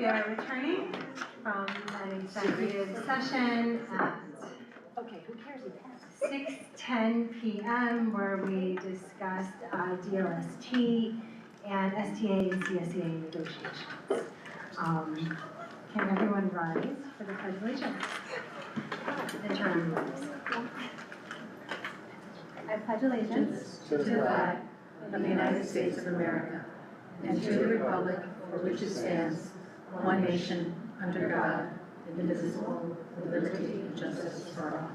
We are returning from an executive session at 6:10 p.m. where we discussed DLST and STA and CSEA negotiations. Can everyone rise for the Pledge of Allegiance? The term rise. I pledge allegiance to the flag of the United States of America and to the republic for which it stands, one nation, under God, indivisible, with liberty and justice for all.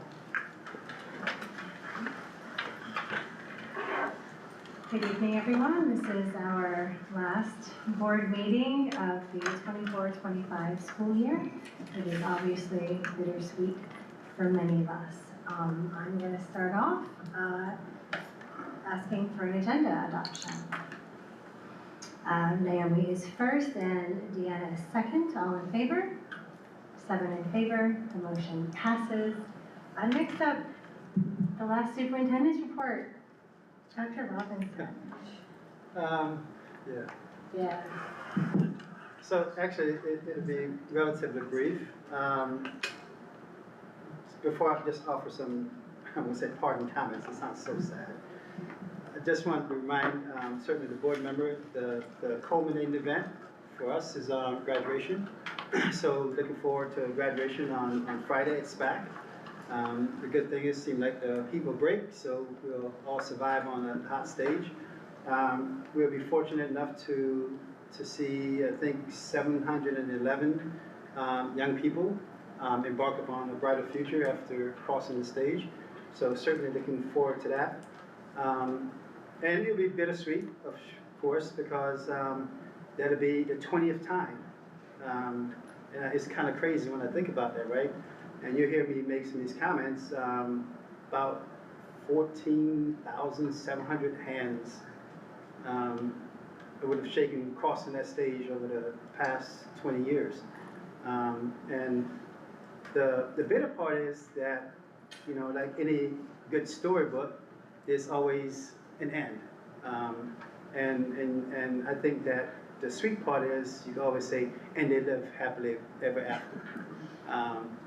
Good evening, everyone. This is our last board meeting of the 24-25 school year. It is obviously bittersweet for many of us. I'm going to start off asking for an agenda adoption. Naomi is first and Deanna is second. All in favor? 7 in favor. The motion passes. Next up, the last superintendent's report. Dr. Robinson. Yeah. So actually, it'll be relatively brief. Before I just offer some, I won't say parting comments, it sounds so sad. I just want to remind certainly the board member, the culminating event for us is graduation. So looking forward to graduation on Friday at SPAC. The good thing is, it seems like the heat will break, so we'll all survive on a hot stage. We'll be fortunate enough to see, I think, 711 young people embark upon a brighter future after crossing the stage. So certainly looking forward to that. And it'll be bittersweet, of course, because that'll be the 20th time. And it's kind of crazy when I think about that, right? And you hear me make some of these comments, about 14,700 hands would have shaken crossing that stage over the past 20 years. And the bitter part is that, you know, like any good storybook, there's always an end. And I think that the sweet part is, you can always say, and they live happily ever after.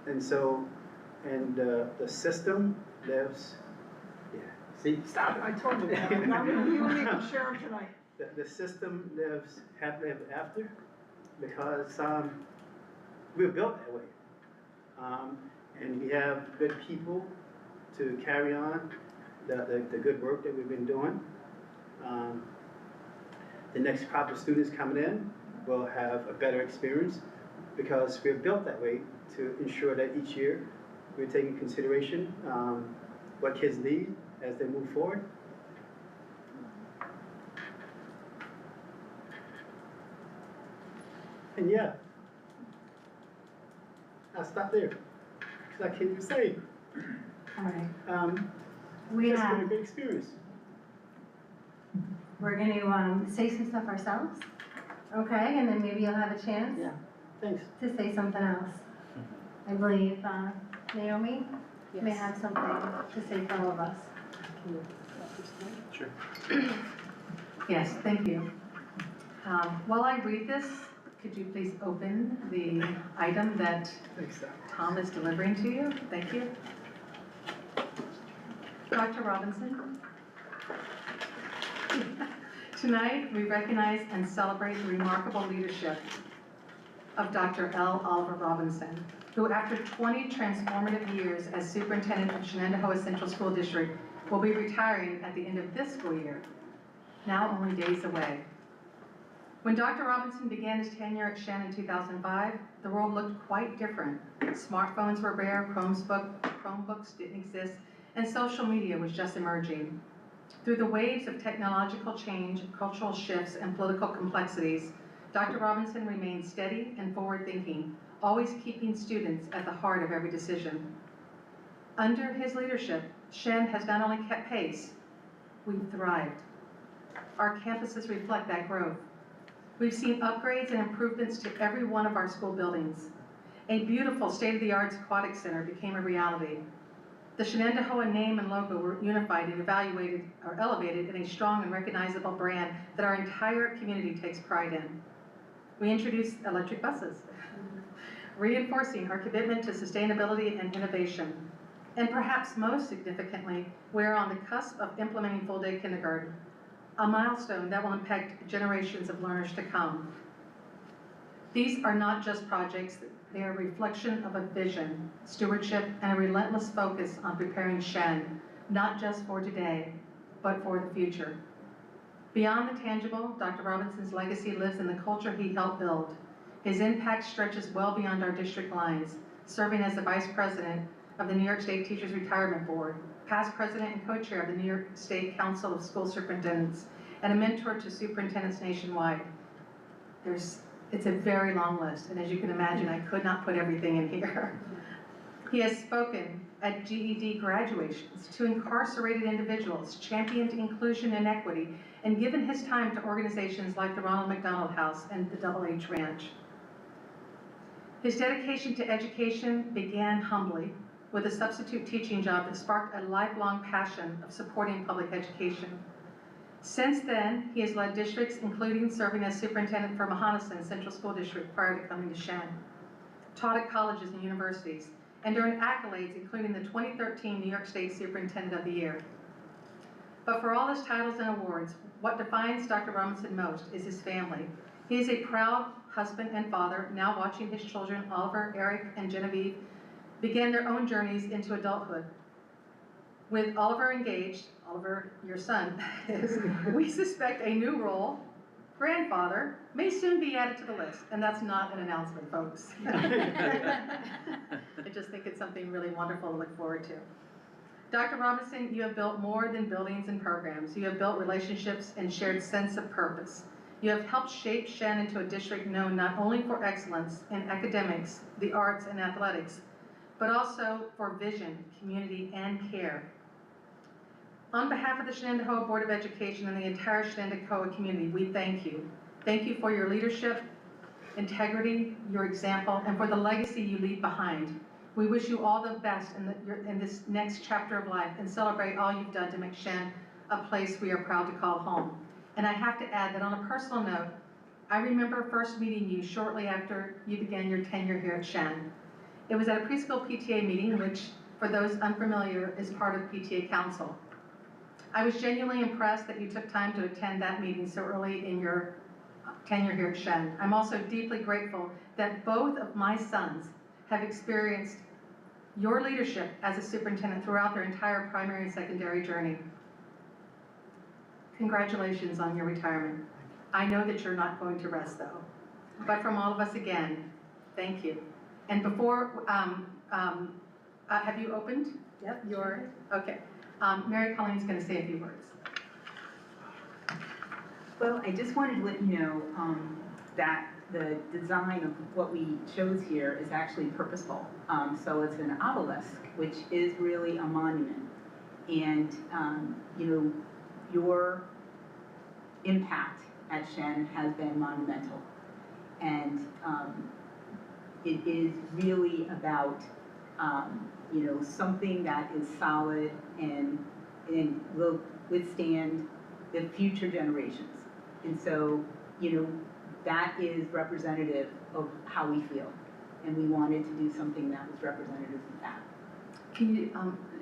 And so, and the system lives, yeah, see, stop it. I told you that. You and me can share them tonight. The system lives happily ever after because we're built that way. And we have good people to carry on the good work that we've been doing. The next crop of students coming in will have a better experience because we're built that way to ensure that each year we're taking consideration what kids need as they move forward. And yeah, I'll stop there because I can't even say. All right. It's been a great experience. We're going to say some stuff ourselves, okay? And then maybe you'll have a chance Thanks. to say something else. I believe Naomi may have something to say for all of us. Sure. Yes, thank you. While I read this, could you please open the item that Tom is delivering to you? Thank you. Dr. Robinson. Tonight, we recognize and celebrate the remarkable leadership of Dr. L. Oliver Robinson, who after 20 transformative years as superintendent of Shenendehowa Central School District will be retiring at the end of this school year, now only days away. When Dr. Robinson began his tenure at Shen in 2005, the world looked quite different. Smartphones were rare, Chromebooks didn't exist, and social media was just emerging. Through the waves of technological change, cultural shifts, and political complexities, Dr. Robinson remained steady and forward-thinking, always keeping students at the heart of every decision. Under his leadership, Shen has not only kept pace, we've thrived. Our campuses reflect that growth. We've seen upgrades and improvements to every one of our school buildings. A beautiful state-of-the-art aquatic center became a reality. The Shenendehowa name and logo were unified and elevated in a strong and recognizable brand that our entire community takes pride in. We introduced electric buses, reinforcing our commitment to sustainability and innovation. And perhaps most significantly, we are on the cusp of implementing full-day kindergarten, a milestone that will impact generations of learners to come. These are not just projects, they are a reflection of a vision, stewardship, and a relentless focus on preparing Shen, not just for today, but for the future. Beyond the tangible, Dr. Robinson's legacy lives in the culture he helped build. His impact stretches well beyond our district lines, serving as the Vice President of the New York State Teachers Retirement Board, past President and Co-Chair of the New York State Council of School Superintendents, and a mentor to superintendents nationwide. It's a very long list, and as you can imagine, I could not put everything in here. He has spoken at GED graduations to incarcerated individuals, championed inclusion and equity, and given his time to organizations like the Ronald McDonald House and the Double H Ranch. His dedication to education began humbly with a substitute teaching job that sparked a lifelong passion of supporting public education. Since then, he has led districts, including serving as superintendent for Mahonison Central School District prior to coming to Shen, taught at colleges and universities, and earned accolades, including the 2013 New York State Superintendent of the Year. But for all his titles and awards, what defines Dr. Robinson most is his family. He is a proud husband and father, now watching his children, Oliver, Eric, and Genevieve, begin their own journeys into adulthood. With Oliver engaged, Oliver, your son, we suspect a new role, grandfather, may soon be added to the list. And that's not an announcement, folks. I just think it's something really wonderful to look forward to. Dr. Robinson, you have built more than buildings and programs. You have built relationships and shared sense of purpose. You have helped shape Shen into a district known not only for excellence in academics, the arts, and athletics, but also for vision, community, and care. On behalf of the Shenendehowa Board of Education and the entire Shenendehowa community, we thank you. Thank you for your leadership, integrity, your example, and for the legacy you leave behind. We wish you all the best in this next chapter of life and celebrate all you've done to make Shen a place we are proud to call home. And I have to add that on a personal note, I remember first meeting you shortly after you began your tenure here at Shen. It was at a preschool PTA meeting, which, for those unfamiliar, is part of PTA Council. I was genuinely impressed that you took time to attend that meeting so early in your tenure here at Shen. I'm also deeply grateful that both of my sons have experienced your leadership as a superintendent throughout their entire primary and secondary journey. Congratulations on your retirement. I know that you're not going to rest though, but from all of us again, thank you. And before, have you opened? Yep. Okay. Mary Colleen's going to say a few words. Well, I just wanted to let you know that the design of what we chose here is actually purposeful. So it's an obelisk, which is really a monument. And, you know, your impact at Shen has been monumental. And it is really about, you know, something that is solid and will withstand the future generations. And so, you know, that is representative of how we feel. And we wanted to do something that was representative of that. Can you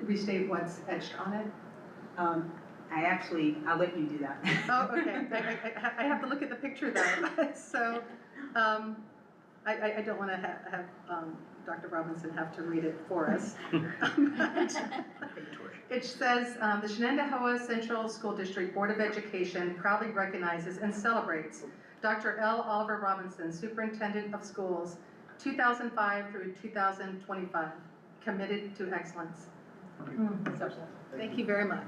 restate what's etched on it? I'll let you do that. Oh, okay. I have to look at the picture though. So I don't want to have Dr. Robinson have to read it for us. It says, the Shenendehowa Central School District Board of Education proudly recognizes and celebrates Dr. L. Oliver Robinson, Superintendent of Schools, 2005 through 2025, committed to excellence. So, thank you very much.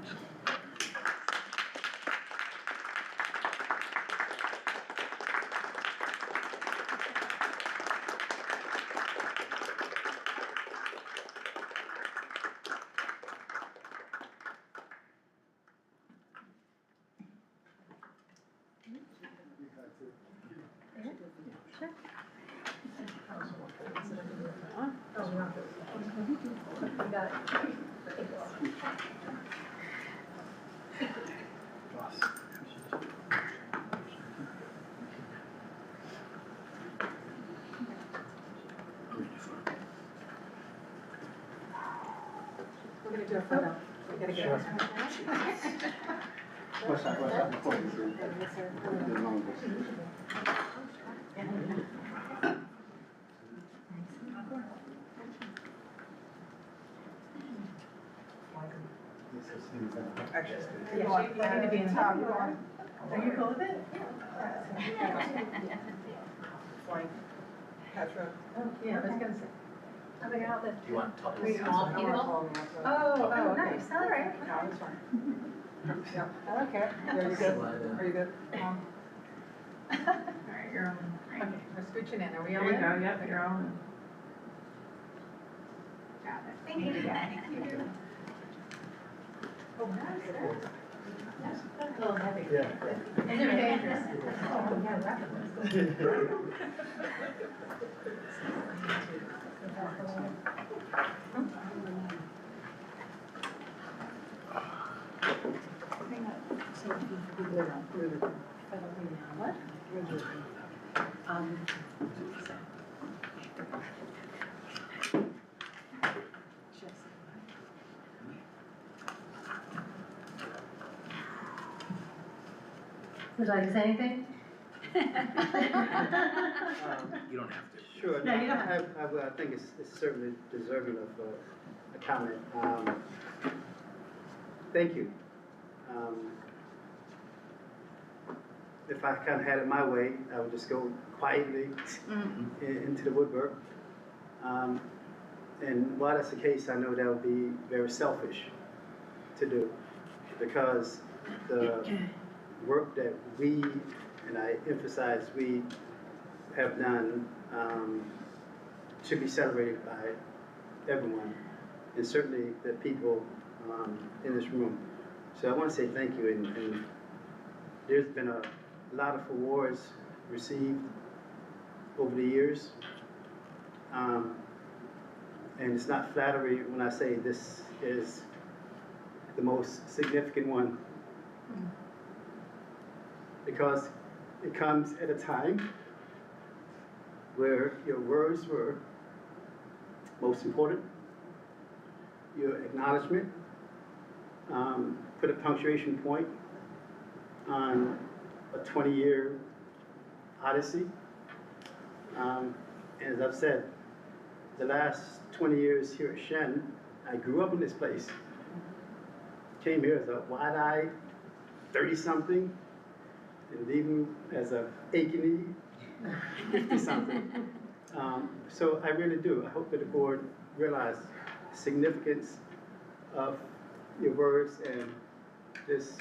do a photo. We gotta get Sure. this. What's that recording? The longest. Actually, Yeah, I need to be in the top. top. Are you cool with it? Like, Petra. Yeah, I was gonna say. Do you want to talk? Small people? Oh, okay. Nice, all right. No, that's fine. Yep. Okay. Are you good? Are you good? All right, you're on. Okay, we're scooching in. Are we all There you in? go, yep, you're on. Got it. Thank you. Oh, that's it. A little heavy. Yeah. And they're dangerous. Oh, yeah, rapid. What? Would you like to say anything? You don't have to. Sure, No, you don't have I think it's certainly deserving of a comment. Thank you. If I kind of had it my way, I would just go quietly into the woodwork. And while that's the case, I know that would be very selfish to do, because the work that we, and I emphasize we, have done should be celebrated by everyone, and certainly the people in this room. So I want to say thank you, and there's been a lot of awards received over the years, and it's not flattery when I say this is the most significant one, because it comes at a time where your words were most important, your acknowledgement, put a punctuation point on a 20-year odyssey. And as I've said, the last 20 years here at Shen, I grew up in this place. Came here as a wide-eyed 30-something, and even as a achy 50-something. So I really do. I hope that the board realizes the significance of your words and this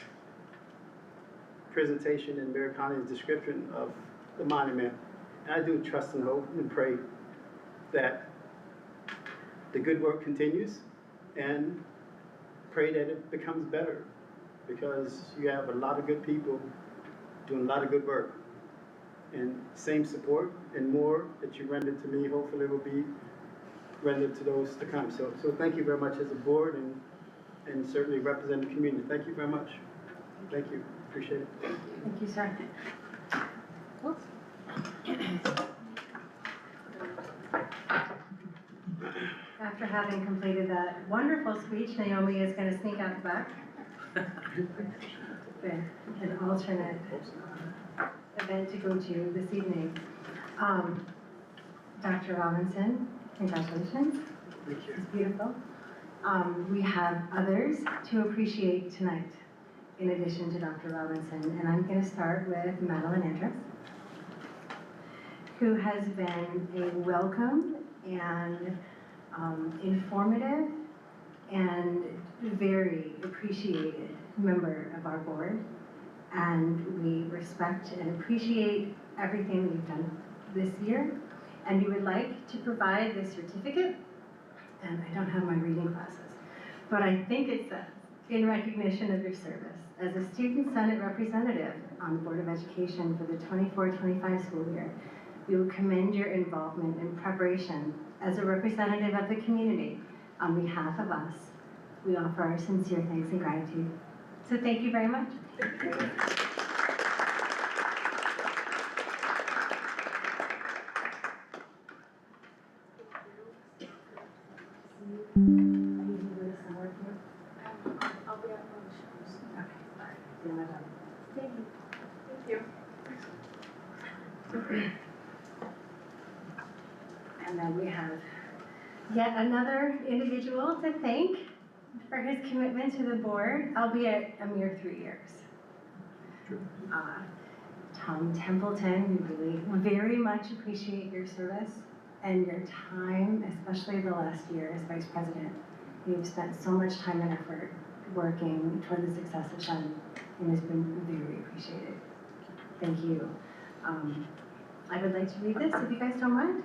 presentation and Mayor Conley's description of the monument. And I do trust and hope and pray that the good work continues, and pray that it becomes better, because you have a lot of good people doing a lot of good work. And same support and more that you rendered to me, hopefully will be rendered to those to come. So thank you very much as a board, and certainly represent the community. Thank you very much. Thank you. Appreciate it. Thank you, sir. Oops. After having completed that wonderful speech, Naomi is going to sneak out the back. An alternate event to go to this evening. Dr. Robinson, congratulations. Thank you. It's beautiful. We have others to appreciate tonight, in addition to Dr. Robinson, and I'm going to start with Madeline Andrus, who has been a welcome and informative and very appreciated member of our board, and we respect and appreciate everything that you've done this year, and we would like to provide this certificate, and I don't have my reading glasses, but I think it says, in recognition of your service as a Student Senate Representative on the Board of Education for the 24-25 school year. We will commend your involvement in preparation as a representative of the community. On behalf of us, we offer our sincere thanks and gratitude. So thank you very much. And then we have yet another individual to thank for his commitment to the board, albeit a mere 3 years. True. Tom Templeton, we really very much appreciate your service and your time, especially the last year as vice president. You've spent so much time and effort working toward the success of Shen, and it's been very appreciated. Thank you. I would like to read this, if you guys don't mind.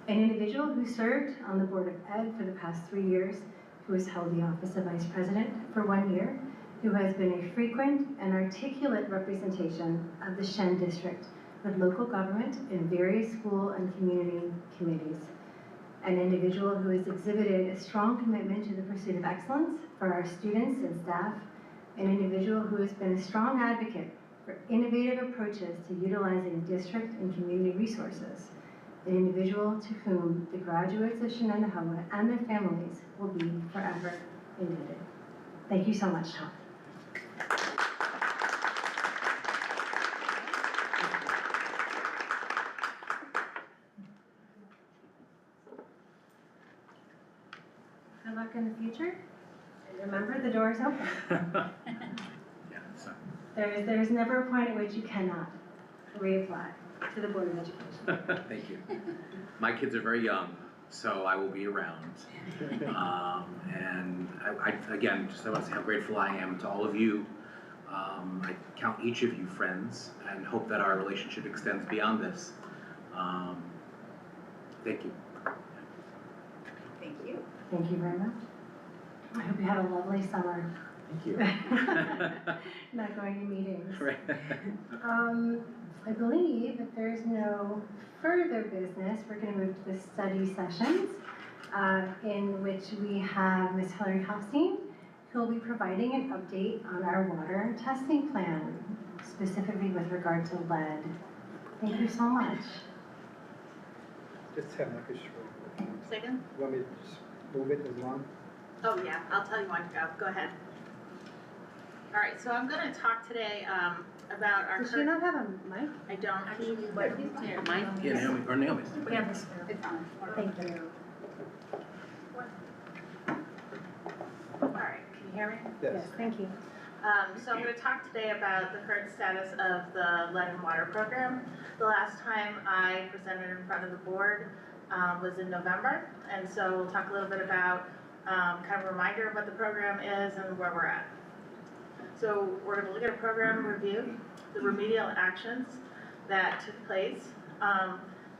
An individual who served on the Board of Ed for the past 3 years, who has held the office of Vice President for 1 year, who has been a frequent and articulate representation of the Shen District with local government in various school and community committees. An individual who has exhibited a strong commitment to the pursuit of excellence for our students and staff. An individual who has been a strong advocate for innovative approaches to utilizing district and community resources. An individual to whom the graduates of Shenendehowa and their families will be forever indebted. Thank you so much, Tom. Good luck in the future, and remember, the door is open. Yeah, so. There's never a point at which you cannot reapply to the Board of Education. Thank you. My kids are very young, so I will be around. And I again, I want to say how grateful I am to all of you. I count each of you friends and hope that our relationship extends beyond this. Thank you. Thank you. Thank you very much. I hope you had a lovely summer. Thank you. Not going to meetings. Right. I believe if there's no further business, we're going to move to the study sessions, in which we have Ms. Hillary Hofstein, who will be providing an update on our water testing plan, specifically with regard to lead. Thank you so much. Just have like a short. Second? You want me to just move it as long? Oh, yeah, I'll tell you when to go. Go ahead. All right, so I'm going to talk today about our Does she current. not have a mic? I don't. Here, mine. Yeah, Naomi, or Naomi's. Yeah. It's on. Thank you. All right, can you hear me? Yes, thank you. So I'm going to talk today about the current status of the lead and water program. The last time I presented in front of the board was in November, and so we'll talk a little bit about kind of a reminder of what the program is and where we're at. So we're going to look at a program review, the remedial actions that took place,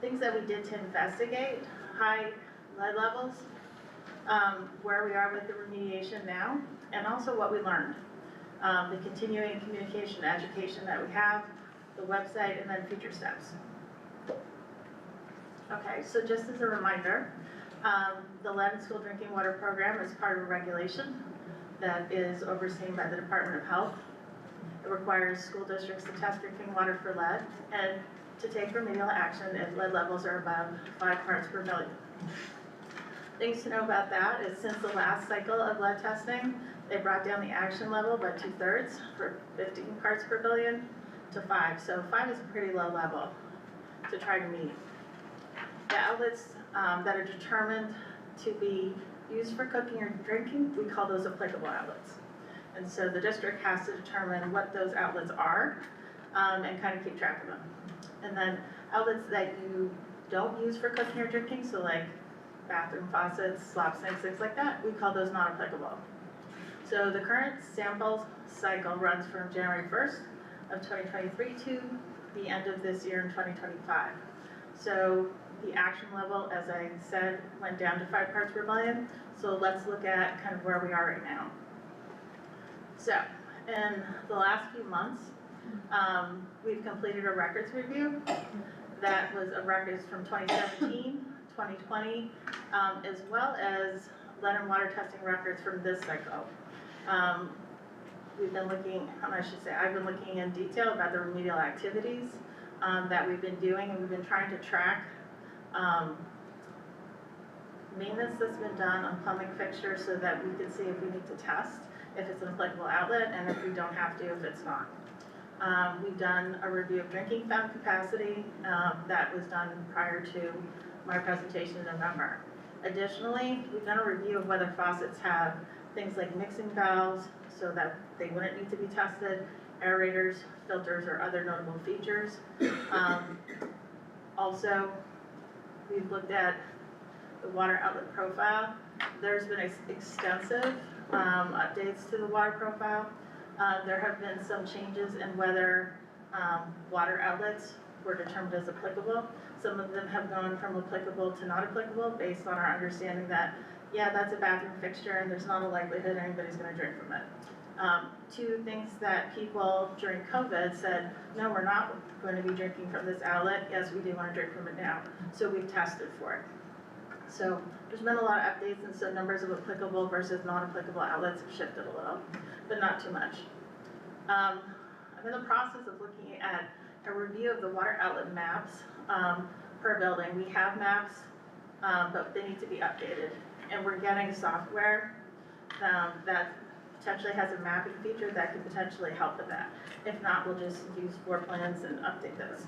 things that we did to investigate high lead levels, where we are with the remediation now, and also what we learned. The continuing communication education that we have, the website, and then future steps. Okay, so just as a reminder, the lead in school drinking water program is part of a regulation that is overseen by the Department of Health. It requires school districts to test drinking water for lead and to take remedial action if lead levels are above 5 parts per billion. Things to know about that is since the last cycle of lead testing, they brought down the action level by 2/3 for 15 parts per billion to 5. So 5 is a pretty low level to try to meet. The outlets that are determined to be used for cooking or drinking, we call those applicable outlets. And so the district has to determine what those outlets are and kind of keep track of them. And then outlets that you don't use for cooking or drinking, so like bathroom faucets, slop sinks, things like that, we call those not applicable. So the current sample cycle runs from January 1st of 2023 to the end of this year in 2025. So the action level, as I said, went down to 5 parts per billion. So let's look at kind of where we are right now. So in the last few months, we've completed a records review. That was a records from 2017, 2020, as well as lead and water testing records from this cycle. We've been looking, I should say, I've been looking in detail about the remedial activities that we've been doing, and we've been trying to track maintenance that's been done on plumbing fixtures so that we can see if we need to test if it's an applicable outlet and if we don't have to if it's not. We've done a review of drinking fountain capacity, that was done prior to my presentation in November. Additionally, we've done a review of whether faucets have things like mixing valves so that they wouldn't need to be tested, aerators, filters, or other notable features. Also, we've looked at the water outlet profile. There's been extensive updates to the water profile. There have been some changes in whether water outlets were determined as applicable. Some of them have gone from applicable to not applicable based on our understanding that, yeah, that's a bathroom fixture and there's not a likelihood anybody's gonna drink from it. Two things that people during COVID said, no, we're not going to be drinking from this outlet. Yes, we do want to drink from it now. So we've tested for it. So there's been a lot of updates, and so numbers of applicable versus non-applicable outlets have shifted a little, but not too much. I'm in the process of looking at a review of the water outlet maps per building. We have maps, but they need to be updated. And we're getting software that potentially has a mapping feature that could potentially help with that. If not, we'll just use floor plans and update those.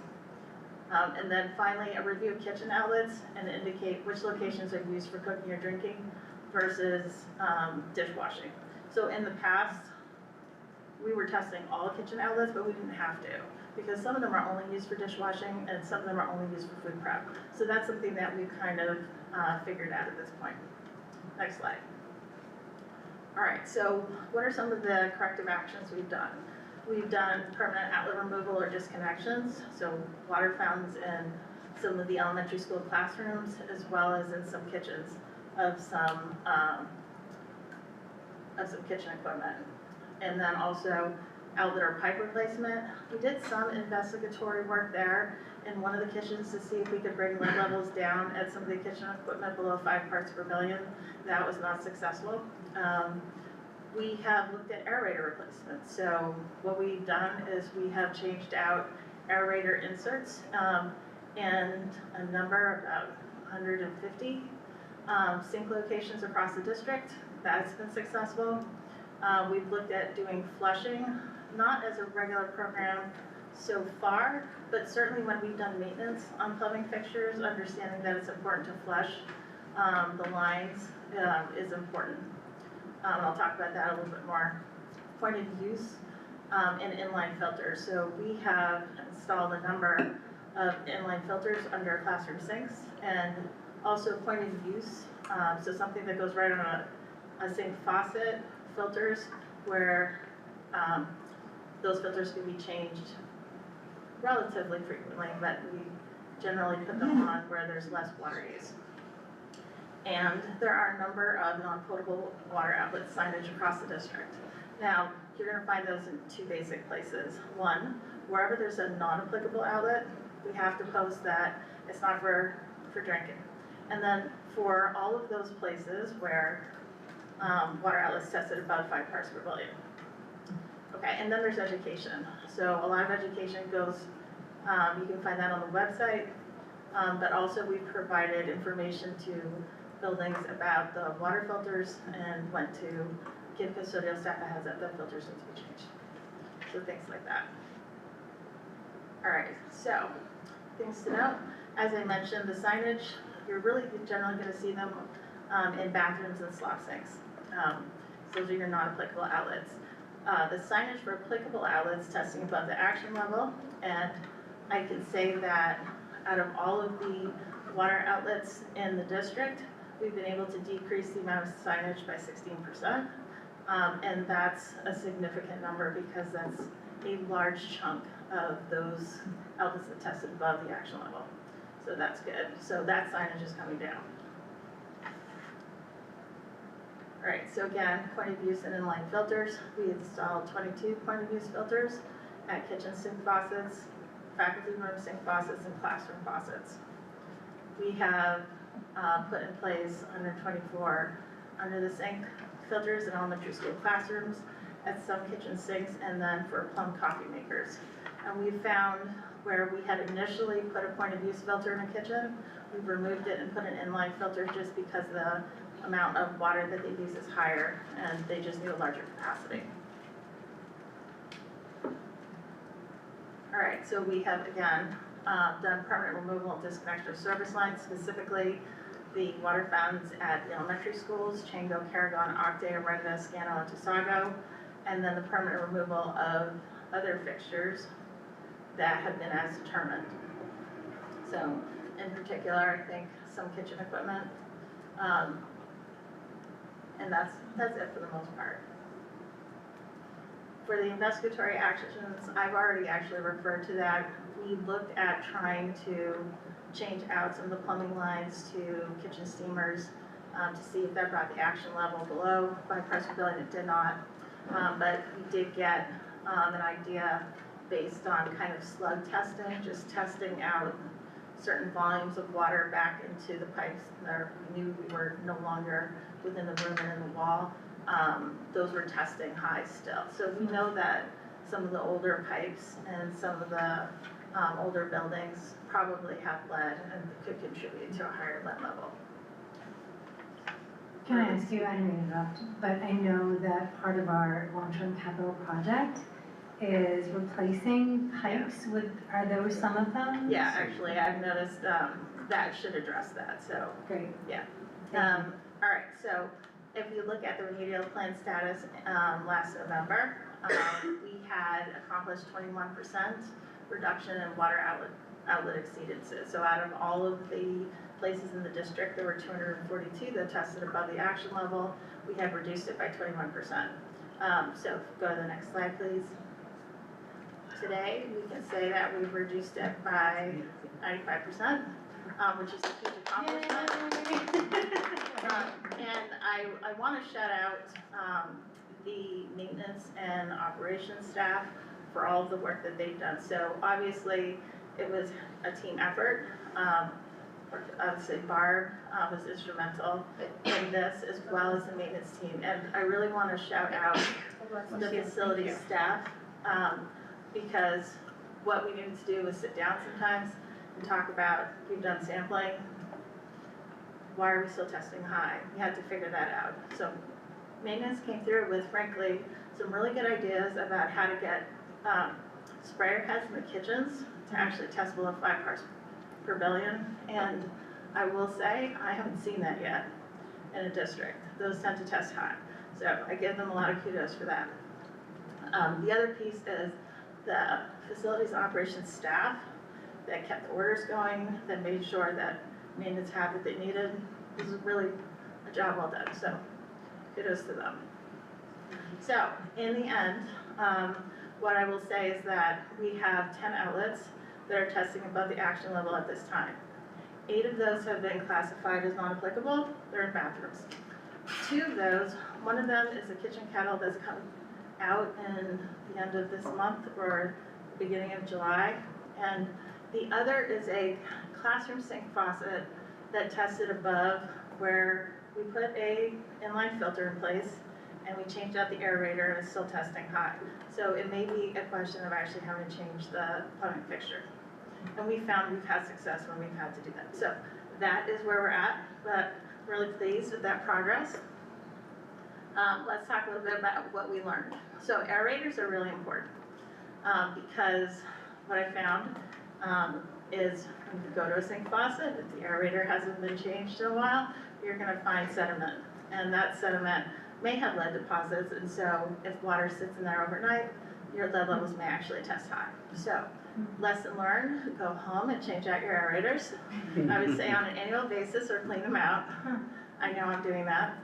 And then finally, a review of kitchen outlets and indicate which locations are used for cooking or drinking versus dishwashing. So in the past, we were testing all kitchen outlets, but we didn't have to, because some of them are only used for dishwashing and some of them are only used for food prep. So that's something that we've kind of figured out at this point. Next slide. All right, so what are some of the corrective actions we've done? We've done permanent outlet removal or disconnections, so water fountains in some of the elementary school classrooms, as well as in some kitchens of some kitchen equipment. And then also outlet or pipe replacement. We did some investigatory work there in one of the kitchens to see if we could bring lead levels down at some of the kitchen equipment below 5 parts per billion. That was not successful. We have looked at aerator replacement. So what we've done is we have changed out aerator inserts and a number, about 150 sink locations across the district. That's been successful. We've looked at doing flushing, not as a regular program so far, but certainly when we've done maintenance on plumbing fixtures, understanding that it's important to flush the lines is important. I'll talk about that a little bit more. Point of use and inline filters. So we have installed a number of inline filters under classroom sinks, and also point of use. So something that goes right on a sink faucet, filters where those filters can be changed relatively frequently, but we generally put them on where there's less water use. And there are a number of non-potable water outlet signage across the district. Now, you're gonna find those in two basic places. One, wherever there's a non-applicable outlet, we have to post that it's not for drinking. And then for all of those places where water outlets tested above 5 parts per billion. Okay, and then there's education. So a lot of education goes, you can find that on the website, but also we've provided information to buildings about the water filters and went to give custodial staff a heads up that filters need to be changed. So things like that. All right, so things to note. As I mentioned, the signage, you're really generally gonna see them in bathrooms and slop sinks. Those are your non-applicable outlets. The signage for applicable outlets testing above the action level, and I can say that out of all of the water outlets in the district, we've been able to decrease the amount of signage by 16%, and that's a significant number because that's a large chunk of those outlets that tested above the action level. So that's good. So that signage is coming down. All right, so again, point of use and inline filters. We installed 22 point of use filters at kitchen sink faucets, faculty room sink faucets, and classroom faucets. We have put in place 124 under the sink filters in elementary school classrooms, at some kitchen sinks, and then for plum coffee makers. And we found where we had initially put a point of use filter in a kitchen, we've removed it and put an inline filter just because the amount of water that they use is higher and they just need a larger capacity. All right, so we have again, done permanent removal and disconnection of service lines, specifically the water fountains at the elementary schools, Chango, Carrigon, Octay, Arenda, Scano, and Tasago, and then the permanent removal of other fixtures that have been as determined. So, in particular, I think some kitchen equipment, and that's it for the most part. For the investigatory actions, I've already actually referred to that. We looked at trying to change out some of the plumbing lines to kitchen steamers to see if that brought the action level below 5 parts per billion. It did not, but we did get an idea based on kind of slug testing, just testing out certain volumes of water back into the pipes where we knew we were no longer within the room and in the wall. Those were testing high still. So we know that some of the older pipes and some of the older buildings probably have lead and could contribute to a higher lead level. Can I ask you, I didn't mean to interrupt, but I know that part of our long-term capital project is replacing pipes with, are those some of them? Yeah, actually, I've noticed that should address that, so. Great. Yeah. All right, so if you look at the remedial plan status last November, we had accomplished 21% reduction in water outlet exceedances. So out of all of the places in the district, there were 242 that tested above the action level. We have reduced it by 21%. So go to the next slide, please. Today, we can say that we've reduced it by 95%, which is a huge accomplishment. And I want to shout out the maintenance and operations staff for all of the work that they've done. So obviously, it was a team effort. Obviously, Barb was instrumental in this, as well as the maintenance team. And I really want to shout out the facilities staff, because what we needed to do was sit down sometimes and talk about, we've done sampling, why are we still testing high? We had to figure that out. So maintenance came through with, frankly, some really good ideas about how to get sprayer heads in the kitchens to actually test below 5 parts per billion. And I will say, I haven't seen that yet in a district. Those tend to test high. So I give them a lot of kudos for that. The other piece is the facilities and operations staff that kept the orders going, that made sure that maintenance had what they needed. This is really a job well done, so kudos to them. So in the end, what I will say is that we have 10 outlets that are testing above the action level at this time. 8 of those have been classified as non-applicable. They're in bathrooms. 2 of those, one of them is a kitchen kettle that's coming out in the end of this month or the beginning of July, and the other is a classroom sink faucet that tested above, where we put a inline filter in place and we changed out the aerator and it's still testing high. So it may be a question of actually having to change the plumbing fixture. And we found we've had success when we've had to do that. So that is where we're at, but really pleased with that progress. Let's talk a little bit about what we learned. So aerators are really important because what I found is when you go to a sink faucet, if the aerator hasn't been changed in a while, you're going to find sediment. And that sediment may have lead deposits, and so if water sits in there overnight, your lead levels may actually test high. So lesson learned, go home and change out your aerators. I would say on an annual basis or clean them out. I know I'm doing that.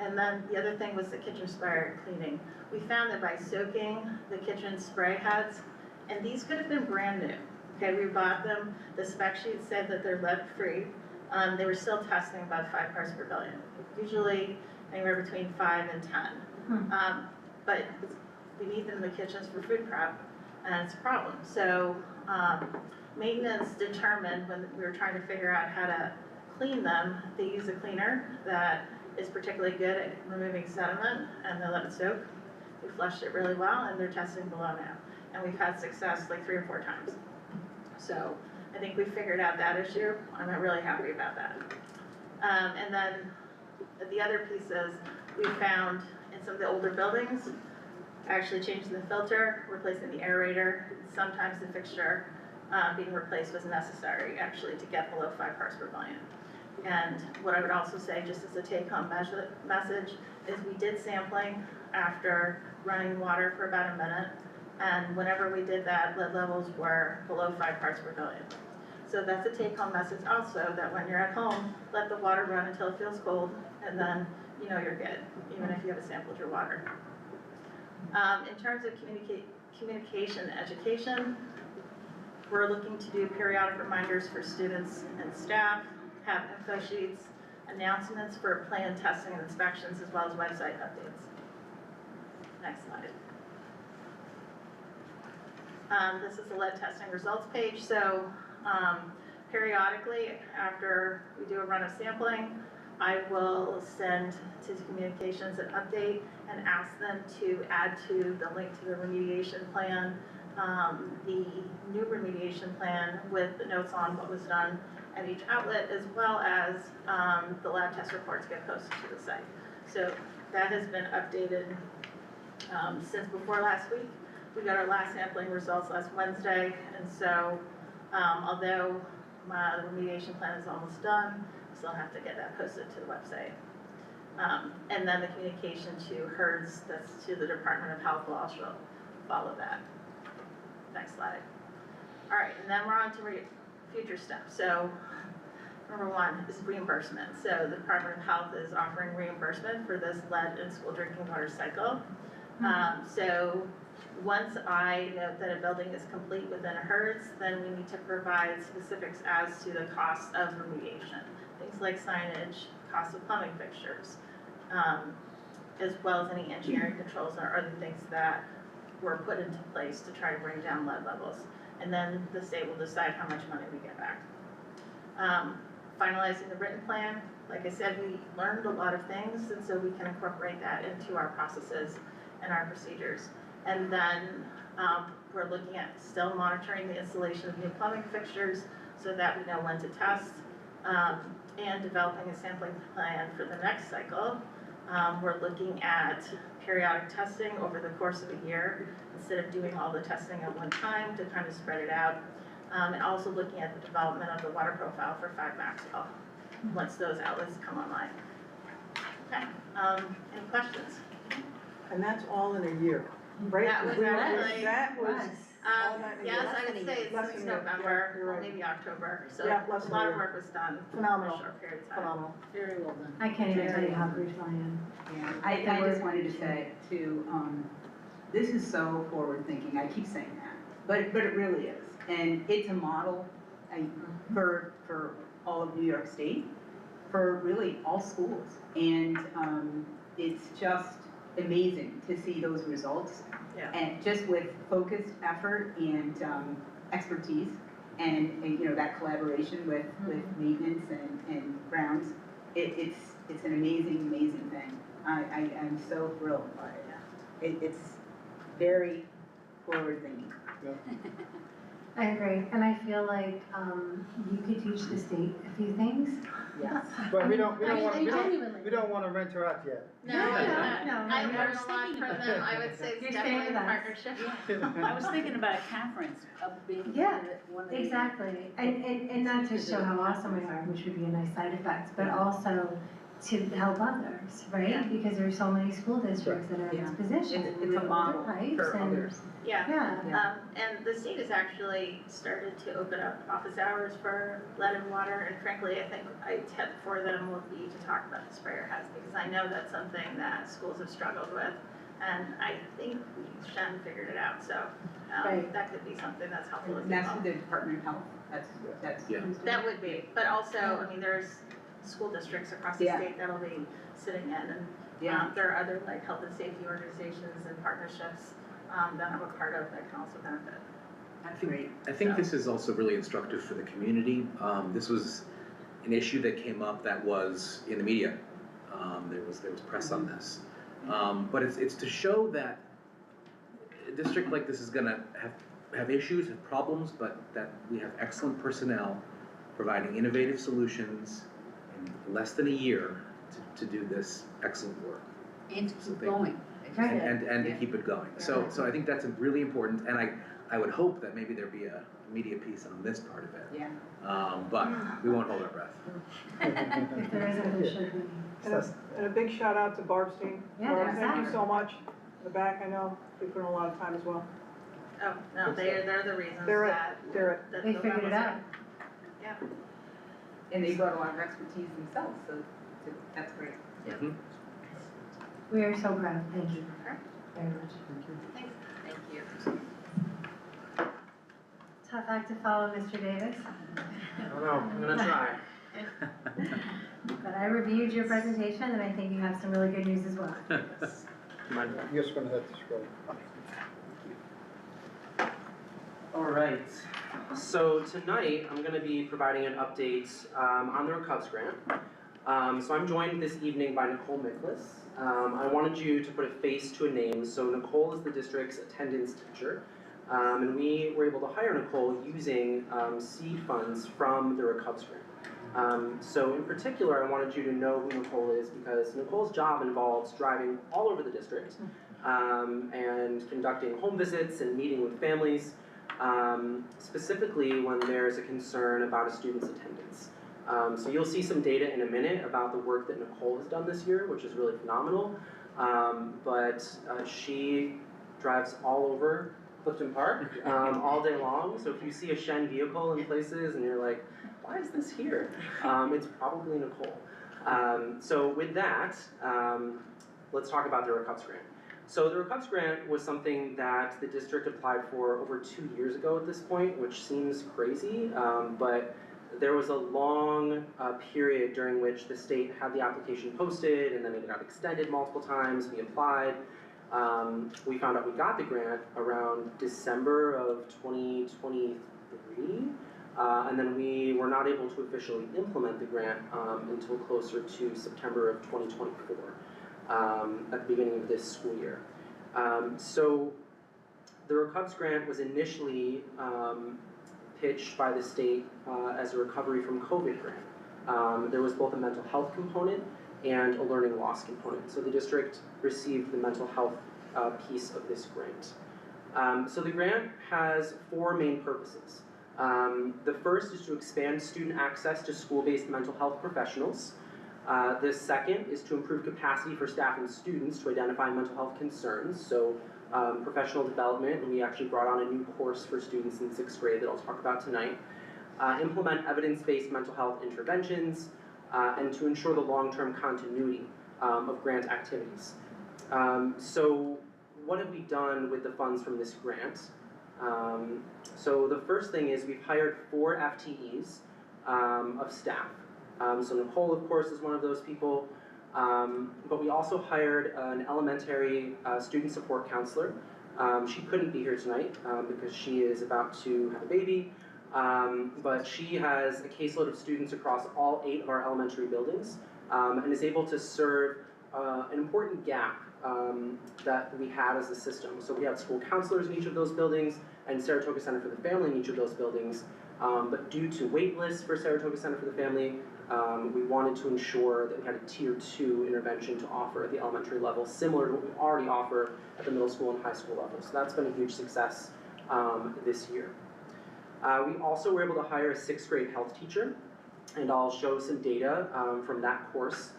And then the other thing was the kitchen sprayer cleaning. We found that by soaking the kitchen spray heads, and these could have been brand new. Okay, we bought them, the spec sheet said that they're lead free. They were still testing about 5 parts per billion. Usually anywhere between 5 and 10. But we need them in the kitchens for food prep, and it's a problem. So maintenance determined when we were trying to figure out how to clean them, they use a cleaner that is particularly good at removing sediment, and they let it soak. We flushed it really well, and they're testing below now. And we've had success like 3 or 4 times. So I think we figured out that issue. I'm really happy about that. And then the other piece is we found in some of the older buildings, actually changing the filter, replacing the aerator. Sometimes the fixture being replaced was necessary actually to get below 5 parts per billion. And what I would also say, just as a take-home message, is we did sampling after running water for about a minute. And whenever we did that, lead levels were below 5 parts per billion. So that's a take-home message also, that when you're at home, let the water run until it feels cold, and then you know you're good, even if you haven't sampled your water. In terms of communication and education, we're looking to do periodic reminders for students and staff, have info sheets, announcements for planned testing and inspections, as well as website updates. Next slide. This is the lead testing results page. So periodically, after we do a run of sampling, I will send to communications an update and ask them to add to the link to the remediation plan, the new remediation plan with the notes on what was done at each outlet, as well as the lab test reports get posted to the site. So that has been updated since before last week. We got our last sampling results last Wednesday, and so although the remediation plan is almost done, we still have to get that posted to the website. And then the communication to HERDS, that's to the Department of Health, will also follow that. Next slide. All right, and then we're on to future steps. So number one is reimbursement. So the Department of Health is offering reimbursement for this lead in school drinking water cycle. So once I know that a building is complete within a HERDS, then we need to provide specifics as to the cost of remediation. Things like signage, cost of plumbing fixtures, as well as any engineering controls or other things that were put into place to try to bring down lead levels. And then the state will decide how much money we get back. Finalizing the written plan, like I said, we learned a lot of things, and so we can incorporate that into our processes and our procedures. And then we're looking at still monitoring the installation of new plumbing fixtures so that we know when to test, and developing a sampling plan for the next cycle. We're looking at periodic testing over the course of a year instead of doing all the testing at one time to kind of spread it out. And also looking at the development of the water profile for 5 Maxwell once those outlets come online. Okay, any questions? And that's all in a year, right? That was actually- That was. all that in a year. Yes, I would say it's Less since than a year. November, You're right. maybe October, so Yeah, a less than a lot of year. work was done in a Phenomenal, short period of time. phenomenal. Very well done. I can't even tell you how grateful I am. Yeah, I just wanted to say too, this is so forward-thinking, I keep saying that, but it really is. And it's a model for all of New York State, for really all schools. And it's just amazing to see those results. Yeah. And just with focused effort and expertise and you know, that collaboration with maintenance and grounds, it's an amazing thing. I'm so thrilled by it. It's very forward thinking. I agree, and I feel like you could teach the state a few things. Yes. But we don't Genuinely. want to rent her out yet. No, No, I no, learned a lot from them, I would say You're it's staying definitely with a us. partnership. I was thinking about Catherine's being Yeah, one of the. Exactly, and not to show how awesome we are, which would be a nice side effect, but also to help others, right? Yeah. Because there are so many school districts that are in this position. It's with a model older pipes for and- others. Yeah. Yeah, And the state has actually started to open up office hours for lead and water, and frankly, I think a tip for them will be to talk about the sprayer heads, because I know that's something that schools have struggled with, and I think Shen figured it out, so Right. that could be something that's helpful as And that's well. with the Department of Health, that's. Yeah. That would be, but also, I mean, there's school districts across the Yeah. state that'll be sitting in, and Yeah. there are other like health and safety organizations and partnerships that I'm a part of that can also benefit. That's great. I think this is also really instructive for the community. This was an issue that came up that was in the media. There was press on this. But it's to show that a district like this is gonna have issues, have problems, but that we have excellent personnel providing innovative solutions in less than a year to do this excellent work. And to So keep thank you. going, Right. and to keep it going. So I think that's really important, and I would hope that maybe there'd be a media piece on this part of it. Yeah. But we won't hold our breath. If there isn't, there should be. And a big shout out to Barb's team. Yeah, Barb, thank you exactly. so much. In the back, I know, they put in a lot of time as well. Oh, no, they're the reasons They're it, that. they're it. that They the figured it levels out. are- Yeah. And they brought a lot of expertise themselves, so that's great. We are so proud, thank you Alright. very much. Thanks. Thank you. Tough act to follow, Mr. Davis, I don't know, I'm gonna try. but I reviewed your presentation and I think you have some really good news as well. You're just gonna have to scroll. Alright, so tonight I'm gonna be providing an update on the Recovs grant. So I'm joined this evening by Nicole Miklas. I wanted you to put a face to a name. So Nicole is the district's attendance teacher. And we were able to hire Nicole using seed funds from the Recovs grant. So in particular, I wanted you to know who Nicole is because Nicole's job involves driving all over the district and conducting home visits and meeting with families, specifically when there's a concern about a student's attendance. So you'll see some data in a minute about the work that Nicole has done this year, which is really phenomenal. But she drives all over Clifton Park all day long. So if you see a Shen vehicle in places and you're like, why is this here? It's probably Nicole. So with that, let's talk about the Recovs grant. So the Recovs grant was something that the district applied for over 2 years ago at this point, which seems crazy, but there was a long period during which the state had the application posted and then it got extended multiple times. We applied. We found out we got the grant around December of 2023, and then we were not able to officially implement the grant until closer to September of 2024, at the beginning of this school year. So the Recovs grant was initially pitched by the state as a recovery from COVID grant. There was both a mental health component and a learning loss component. So the district received the mental health piece of this grant. So the grant has 4 main purposes. The first is to expand student access to school-based mental health professionals. The second is to improve capacity for staff and students to identify mental health concerns. So professional development, and we actually brought on a new course for students in 6th grade that I'll talk about tonight. Implement evidence-based mental health interventions, and to ensure the long-term continuity of grant activities. So what have we done with the funds from this grant? So the first thing is we've hired 4 FTEs of staff. So Nicole, of course, is one of those people, but we also hired an elementary student support counselor. She couldn't be here tonight because she is about to have a baby, but she has a caseload of students across all 8 of our elementary buildings and is able to serve an important gap that we had as a system. So we had school counselors in each of those buildings and Saratoga Center for the Family in each of those buildings, but due to wait lists for Saratoga Center for the Family, we wanted to ensure that we had a tier 2 intervention to offer at the elementary level, similar to what we already offer at the middle school and high school level. So that's been a huge success this year. We also were able to hire a 6th grade health teacher, and I'll show some data from that course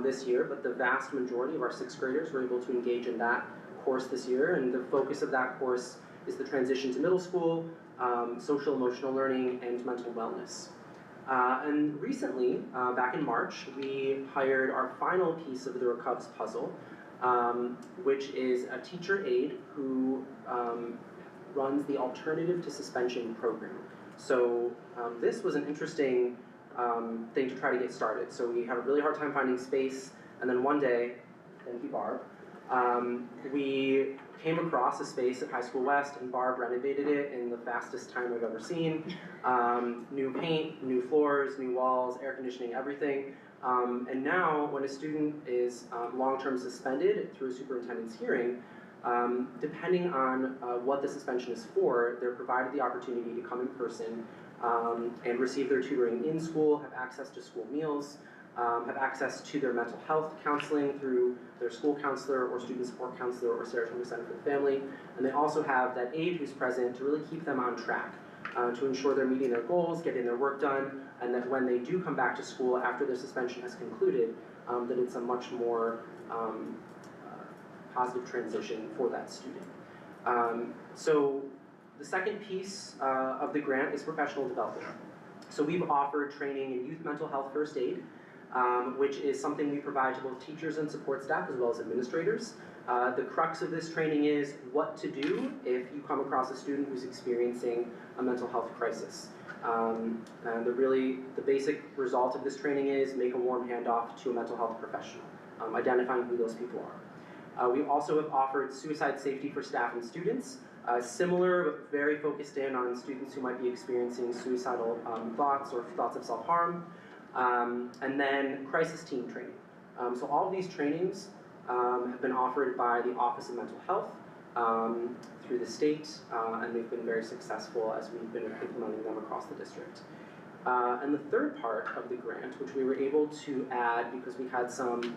this year, but the vast majority of our 6th graders were able to engage in that course this year, and the focus of that course is the transition to middle school, social emotional learning, and mental wellness. And recently, back in March, we hired our final piece of the Recovs puzzle, which is a teacher aide who runs the Alternative to Suspension program. So this was an interesting thing to try to get started. So we had a really hard time finding space, and then one day, thank you Barb, we came across a space at High School West, and Barb renovated it in the fastest time I've ever seen. New paint, new floors, new walls, air conditioning, everything. And now, when a student is long-term suspended through a superintendent's hearing, depending on what the suspension is for, they're provided the opportunity to come in person and receive their tutoring in school, have access to school meals, have access to their mental health counseling through their school counselor or student support counselor or Saratoga Center for the Family. And they also have that aide who's present to really keep them on track, to ensure they're meeting their goals, getting their work done, and that when they do come back to school after their suspension has concluded, that it's a much more positive transition for that student. So the second piece of the grant is professional development. So we've offered training in youth mental health first aid, which is something we provide to both teachers and support staff as well as administrators. The crux of this training is what to do if you come across a student who's experiencing a mental health crisis. And the basic result of this training is make a warm handoff to a mental health professional, identifying who those people are. We also have offered suicide safety for staff and students, similar but very focused in on students who might be experiencing suicidal thoughts or thoughts of self-harm. And then crisis team training. So all of these trainings have been offered by the Office of Mental Health through the state, and they've been very successful as we've been implementing them across the district. And the third part of the grant, which we were able to add because we had some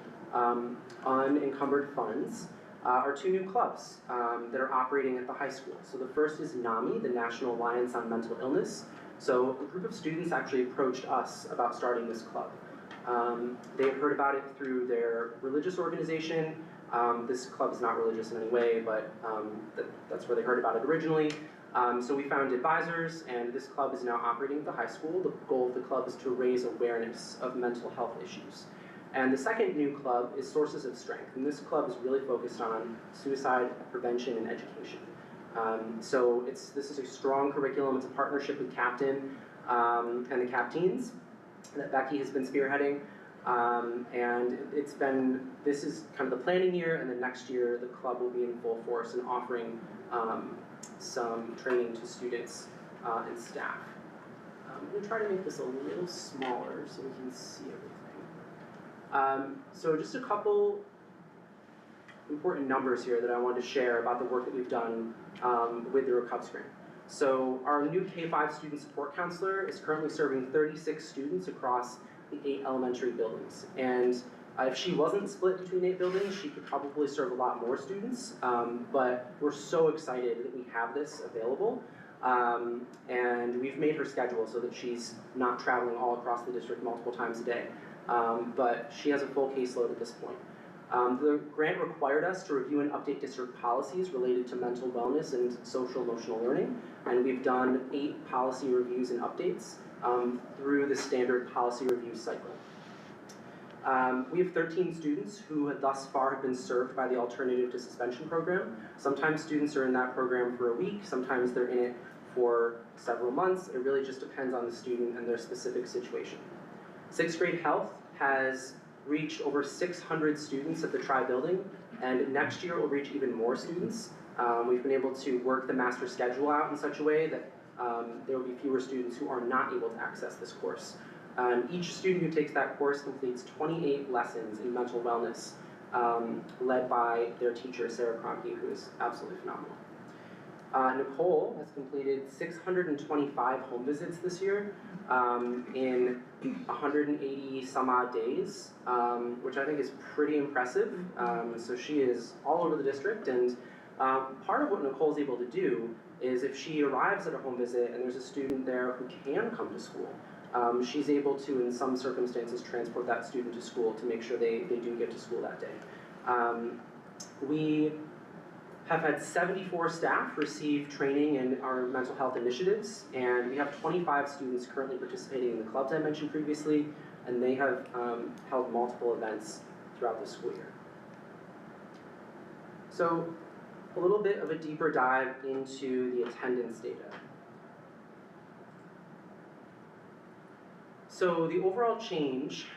unencumbered funds, are two new clubs that are operating at the high school. So the first is NAMI, the National Alliance on Mental Illness. So a group of students actually approached us about starting this club. They had heard about it through their religious organization. This club is not religious in any way, but that's where they heard about it originally. So we found advisors, and this club is now operating at the high school. The goal of the club is to raise awareness of mental health issues. And the second new club is Sources of Strength, and this club is really focused on suicide prevention and education. So this is a strong curriculum. It's a partnership with Captain and the Captains that Becky has been spearheading. And this is kind of the planning year, and then next year the club will be in full force and offering some training to students and staff. I'm going to try to make this a little smaller so we can see everything. So just a couple important numbers here that I wanted to share about the work that we've done with the RECUBS grant. So our new K-5 student support counselor is currently serving 36 students across the 8 elementary buildings. And if she wasn't split between 8 buildings, she could probably serve a lot more students. But we're so excited that we have this available. And we've made her schedule so that she's not traveling all across the district multiple times a day. But she has a full caseload at this point. The grant required us to review and update district policies related to mental wellness and social emotional learning, and we've done 8 policy reviews and updates through the standard policy review cycle. We have 13 students who thus far have been served by the Alternative to Suspension program. Sometimes students are in that program for a week, sometimes they're in it for several months. It really just depends on the student and their specific situation. 6th grade health has reached over 600 students at the Tri-Building, and next year we'll reach even more students. We've been able to work the master schedule out in such a way that there will be fewer students who are not able to access this course. Each student who takes that course completes 28 lessons in mental wellness, led by their teacher, Sarah Kroenke, who is absolutely phenomenal. Nicole has completed 625 home visits this year in 180 some odd days, which I think is pretty impressive. So she is all over the district, and part of what Nicole's able to do is if she arrives at a home visit and there's a student there who can come to school, she's able to, in some circumstances, transport that student to school to make sure they do get to school that day. We have had 74 staff receive training in our mental health initiatives, and we have 25 students currently participating in the clubs I mentioned previously, and they have held multiple events throughout the school year. So, a little bit of a deeper dive into the attendance data. So the overall change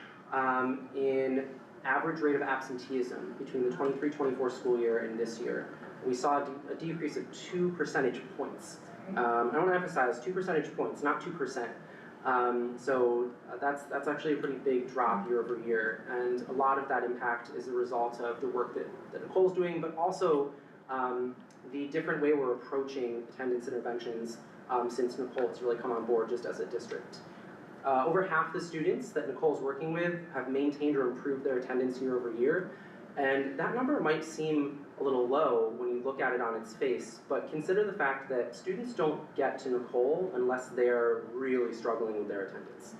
in average rate of absenteeism between the 23-24 school year and this year, we saw a decrease of 2 percentage points. I want to emphasize 2 percentage points, not 2%. So that's actually a pretty big drop year over year, and a lot of that impact is a result of the work that Nicole's doing, but also the different way we're approaching attendance interventions since Nicole has really come on board just as a district. over half the students that Nicole's working with have maintained or improved their attendance year over year. And that number might seem a little low when you look at it on its face, but consider the fact that students don't get to Nicole unless they're really struggling with their attendance.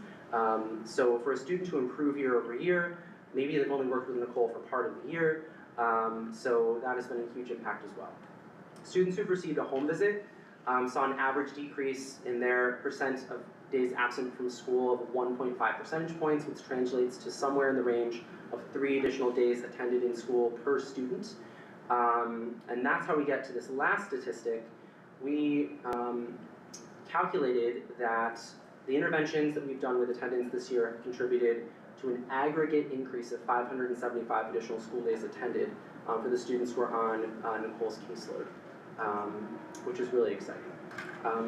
So for a student to improve year over year, maybe they've only worked with Nicole for part of the year, so that has been a huge impact as well. Students who've received a home visit saw an average decrease in their percent of days absent from school of 1.5 percentage points, which translates to somewhere in the range of 3 additional days attended in school per student. And that's how we get to this last statistic. We calculated that the interventions that we've done with attendance this year have contributed to an aggregate increase of 575 additional school days attended for the students who are on Nicole's caseload, which is really exciting.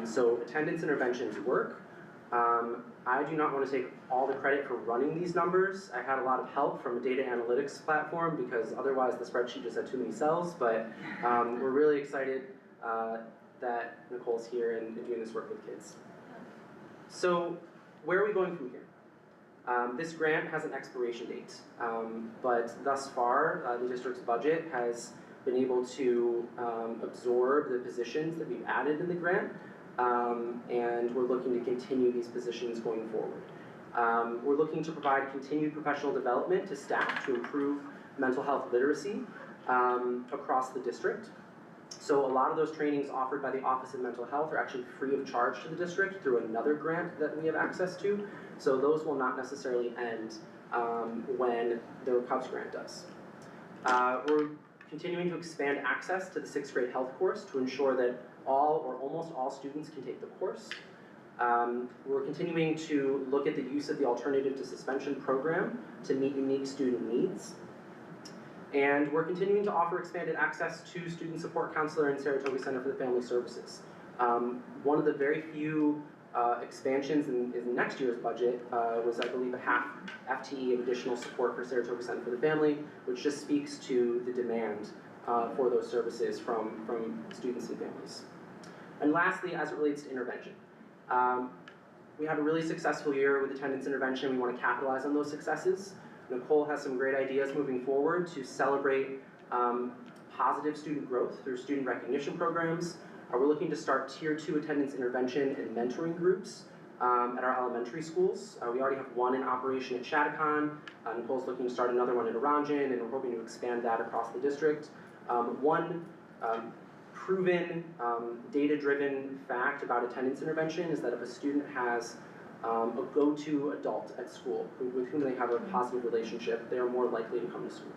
So attendance interventions work. I do not want to take all the credit for running these numbers. I had a lot of help from a data analytics platform because otherwise the spreadsheet just had too many cells, but we're really excited that Nicole's here and doing this work with kids. So where are we going from here? This grant has an expiration date, but thus far the district's budget has been able to absorb the positions that we've added in the grant. And we're looking to continue these positions going forward. We're looking to provide continued professional development to staff to improve mental health literacy across the district. So a lot of those trainings offered by the Office of Mental Health are actually free of charge to the district through another grant that we have access to. So those will not necessarily end when the RECOVES grant does. We're continuing to expand access to the 6th grade health course to ensure that all or almost all students can take the course. We're continuing to look at the use of the Alternative to Suspension program to meet unique student needs. And we're continuing to offer expanded access to Student Support Counselor and Saratoga Center for the Family Services. One of the very few expansions in next year's budget was, I believe, a half FTE of additional support for Saratoga Center for the Family, which just speaks to the demand for those services from students and families. And lastly, as it relates to intervention, we had a really successful year with attendance intervention. We want to capitalize on those successes. Nicole has some great ideas moving forward to celebrate positive student growth through student recognition programs. We're looking to start Tier 2 attendance intervention and mentoring groups at our elementary schools. We already have one in operation at Chattacon. Nicole's looking to start another one at Orangen, and we're hoping to expand that across the district. One proven, data-driven fact about attendance intervention is that if a student has a go-to adult at school with whom they have a positive relationship, they are more likely to come to school.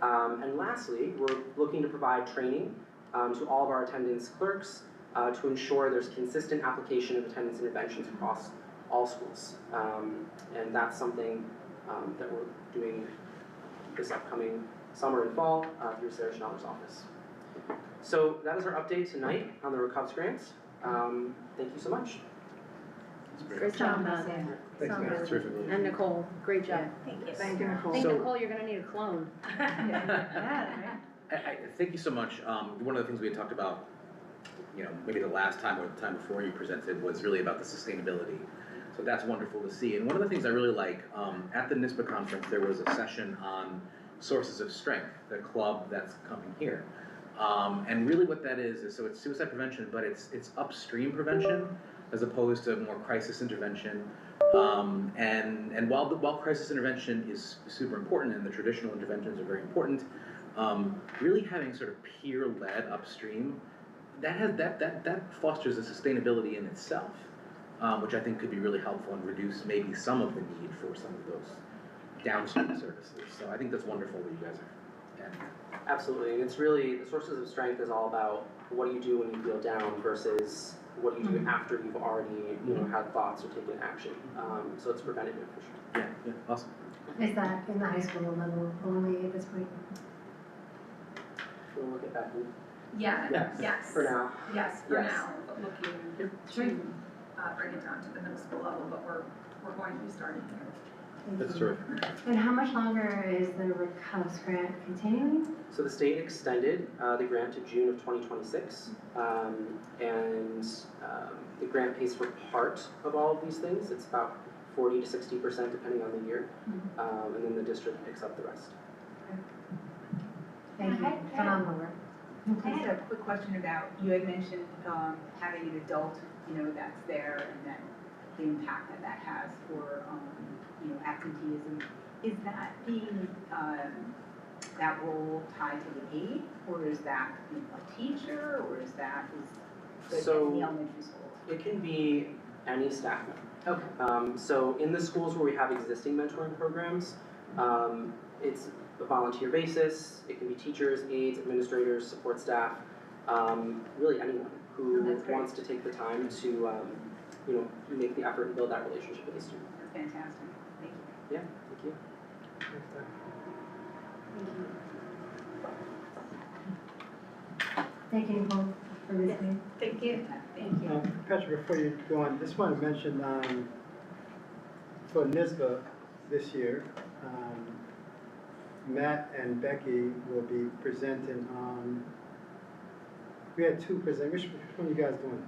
And lastly, we're looking to provide training to all of our attendance clerks to ensure there's consistent application of attendance interventions across all schools. And that's something that we're doing this upcoming summer and fall through Sarah Schneller's office. So that is our update tonight on the RECOVES grants. Thank you so much. Great job, Matt. Thanks, man. It's terrific. And Nicole, great job. Thank you. Thank you, Nicole. I think, So- Nicole, you're gonna need a clone. Yeah, Thank you so much. One of the things we had talked about, maybe the last time or the time before you presented was really about the sustainability. So that's wonderful to see. And one of the things I really like, at the NISPA conference, there was a session on sources of strength, the club that's coming here. And really what that is so it's suicide prevention, but it's upstream prevention as opposed to more crisis intervention. And while crisis intervention is super important and the traditional interventions are very important, really having sort of peer-led upstream, that fosters a sustainability in itself, which I think could be really helpful and reduce maybe some of the need for some of those downstream services. So I think that's wonderful that you guys are adding that. Absolutely, and it's really, the sources of strength is all about what do you do when you feel down versus what do you do after you've already, had thoughts or taken action. So it's preventative for sure. Yeah, awesome. Is that in the high school level only at this point? We'll look at that. Yes. For now. Yes, for Yes. now, but looking to bring it down to the middle school level, but we're going to be starting here. That's terrific. And how much longer is the Recovs grant continuing? So the state extended the grant to June of 2026, and the grant pays for part of all of these things. It's about 40 to 60% depending on the year, and then the district picks up the rest. Thank you, phenomenal work. I had a quick question about, you had mentioned having an adult, that's there, and then the impact that has for, absenteeism. Is that being, that role tied to the aide, or is that a teacher, or is that So- in the elementary school? It can be any staff member. Okay. So in the schools where we have existing mentoring programs, it's a volunteer basis. It can be teachers, aides, administrators, support staff, really anyone who That's great. wants to take the time to, make the effort and build that relationship with the student. That's fantastic. Thank you. Yeah, thank you. Thank you, Nicole, for listening. Thank you. Thank you. Patrick, before you go on, just want to mention, for NISBA this year, Matt and Becky will be presenting on, we had two present, which one are you guys doing?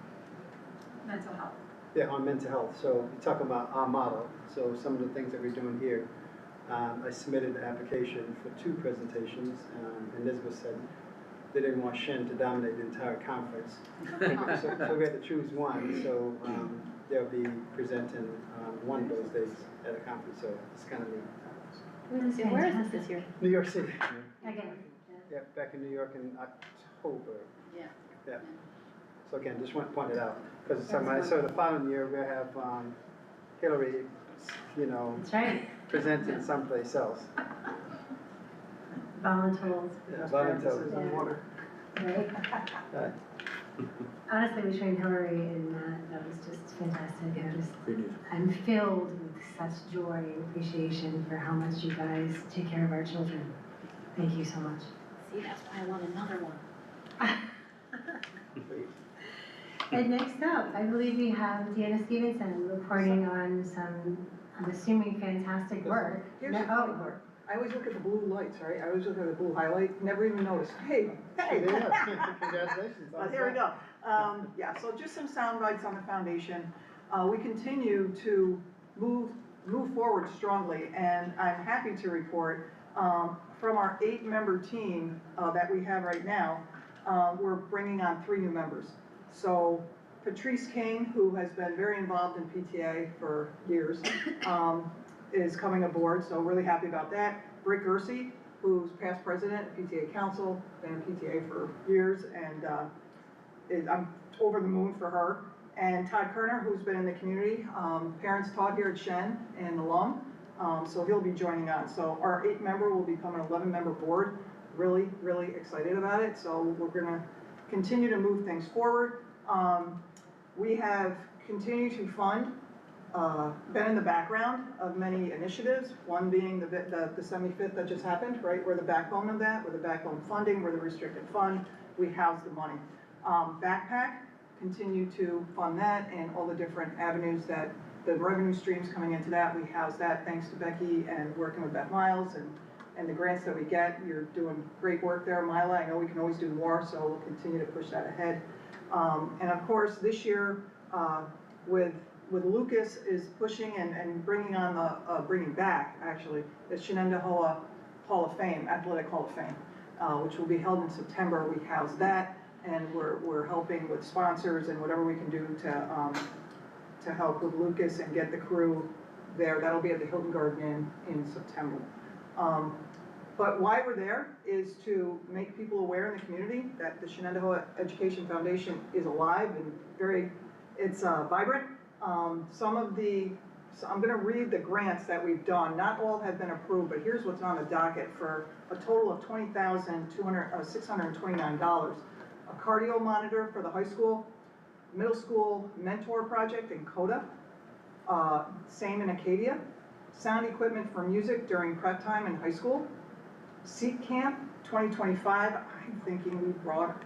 Mental health. Yeah, on mental health, so we're talking about our model, so some of the things that we're doing here. I submitted an application for two presentations, and NISBA said they didn't want Shen to dominate the entire conference. So we had to choose one, so they'll be presenting one of those days at a conference, so it's kind of neat. And where is this year? New York City. Again. Yeah, back in New York in October. Yeah. Yeah. So again, just want to point it out, because so the following year we'll have Hillary, That's right, presenting someplace else. voluntold, Yeah, volunteer. right? Right. Honestly, between Hillary and Matt, that was just fantastic. Great news. I'm filled with such joy and appreciation for how much you guys take care of our children. Thank you so much. See, that's why I want another one. And next up, I believe we have Deanna Stevenson reporting on some, I'm assuming, fantastic work. Here's the funny part. I always look at the blue lights, right? I always look at the blue highlight, never even notice. Hey, hey! Congratulations. But here we go. Yeah, so just some sound bites on the foundation. We continue to move forward strongly, and I'm happy to report from our 8-member team that we have right now, we're bringing on 3 new members. So Patrice Kane, who has been very involved in PTA for years, is coming aboard, so really happy about that. Britt Gersey, who's past president of PTA Council, been in PTA for years, and I'm over the moon for her. And Todd Kerner, who's been in the community, parents taught here at Shen, and alum, so he'll be joining on. So our 8-member will become an 11-member board. Really, really excited about it, so we're gonna continue to move things forward. We have continued to fund, been in the background of many initiatives, one being the 75th that just happened, right? We're the backbone of that, we're the backbone funding, we're the restricted fund, we house the money. Backpack, continue to fund that and all the different avenues that, the revenue streams coming into that, we house that thanks to Becky and working with Beth Miles and the grants that we get. You're doing great work there, Mila. I know we can always do more, so we'll continue to push that ahead. And of course, this year, with Lucas is pushing and bringing on the, bringing back, actually, the Shenendehowa Hall of Fame, Athletic Hall of Fame, which will be held in September. We house that, and we're helping with sponsors and whatever we can do to help with Lucas and get the crew there. That'll be at the Hilton Garden Inn in September. But why we're there is to make people aware in the community that the Shenendehowa Education Foundation is alive and it's vibrant. I'm gonna read the grants that we've done. Not all have been approved, but here's what's on the docket for a total of $20,629. A cardio monitor for the high school, middle school mentor project in Coda, same in Acadia, sound equipment for music during prep time in high school, Seat Camp 2025, I'm thinking we brought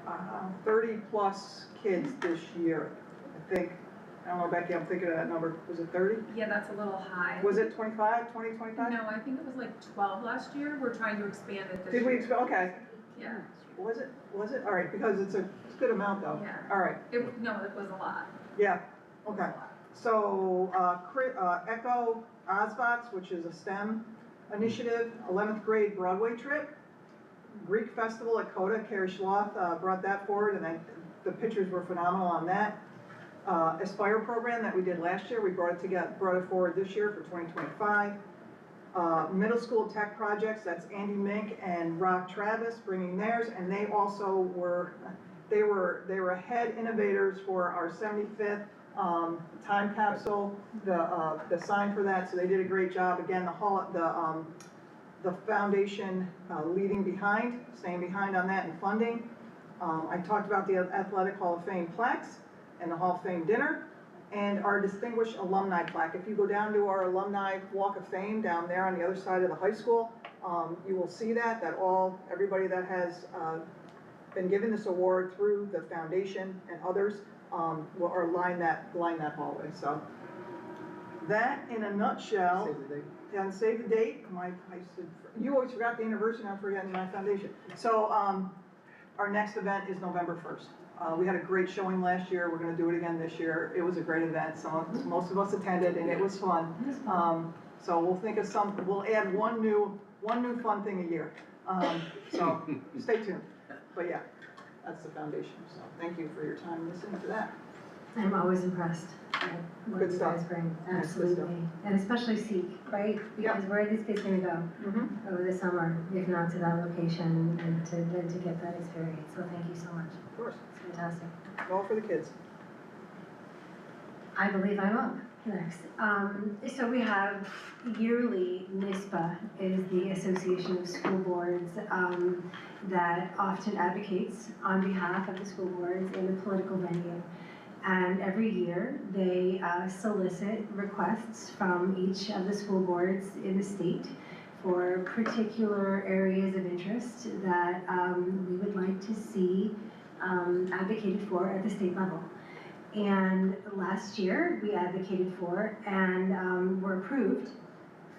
30 plus kids this year. I think I don't know, Becky, I'm thinking of that number, was it 30? Yeah, that's a little high. Was it 25, 20, 25? No, I think it was like 12 last year. We're trying to expand it this year. Did we expand, okay, Yeah, was it, all right, because it's a good amount though. Yeah. All right, no, it was a lot. yeah, okay. So, Echo Osbox, which is a STEM initiative, 11th grade Broadway trip. Greek Festival at Coda, Carrie Schloth brought that forward, and the pictures were phenomenal on that. Aspire program that we did last year, we brought it forward this year for 2025. Middle school tech projects, that's Andy Mink and Rock Travis bringing theirs, and they also were head innovators for our 75th time capsule, the sign for that, so they did a great job. Again, the foundation staying behind on that and funding. I talked about the Athletic Hall of Fame plaques and the Hall of Fame dinner, and our Distinguished Alumni plaque. If you go down to our Alumni Walk of Fame down there on the other side of the high school, you will see that everybody that has been given this award through the foundation and others are line that hallway. So that in a nutshell. Save the date. And save the date. You always forgot the anniversary, I'm forgetting my foundation. So our next event is November 1st. We had a great showing last year. We're going to do it again this year. It was a great event. Most of us attended, and it was fun. So we'll think of we'll add one new fun thing a year. So stay tuned. But yeah, that's the foundation. So thank you for your time listening to that. I'm always impressed at what Good you stuff. guys bring, Good absolutely. stuff. And especially Seek, right? Because where are these kids gonna go over the summer, if not to that location, and to get that experience? So thank you so much. Of course. It's fantastic. All for the kids. I believe I'm up next. So we have yearly NISBA, is the Association of School Boards that often advocates on behalf of the school boards in a political venue. And every year they solicit requests from each of the school boards in the state for particular areas of interest that we would like to see advocated for at the state level. And last year we advocated for and were approved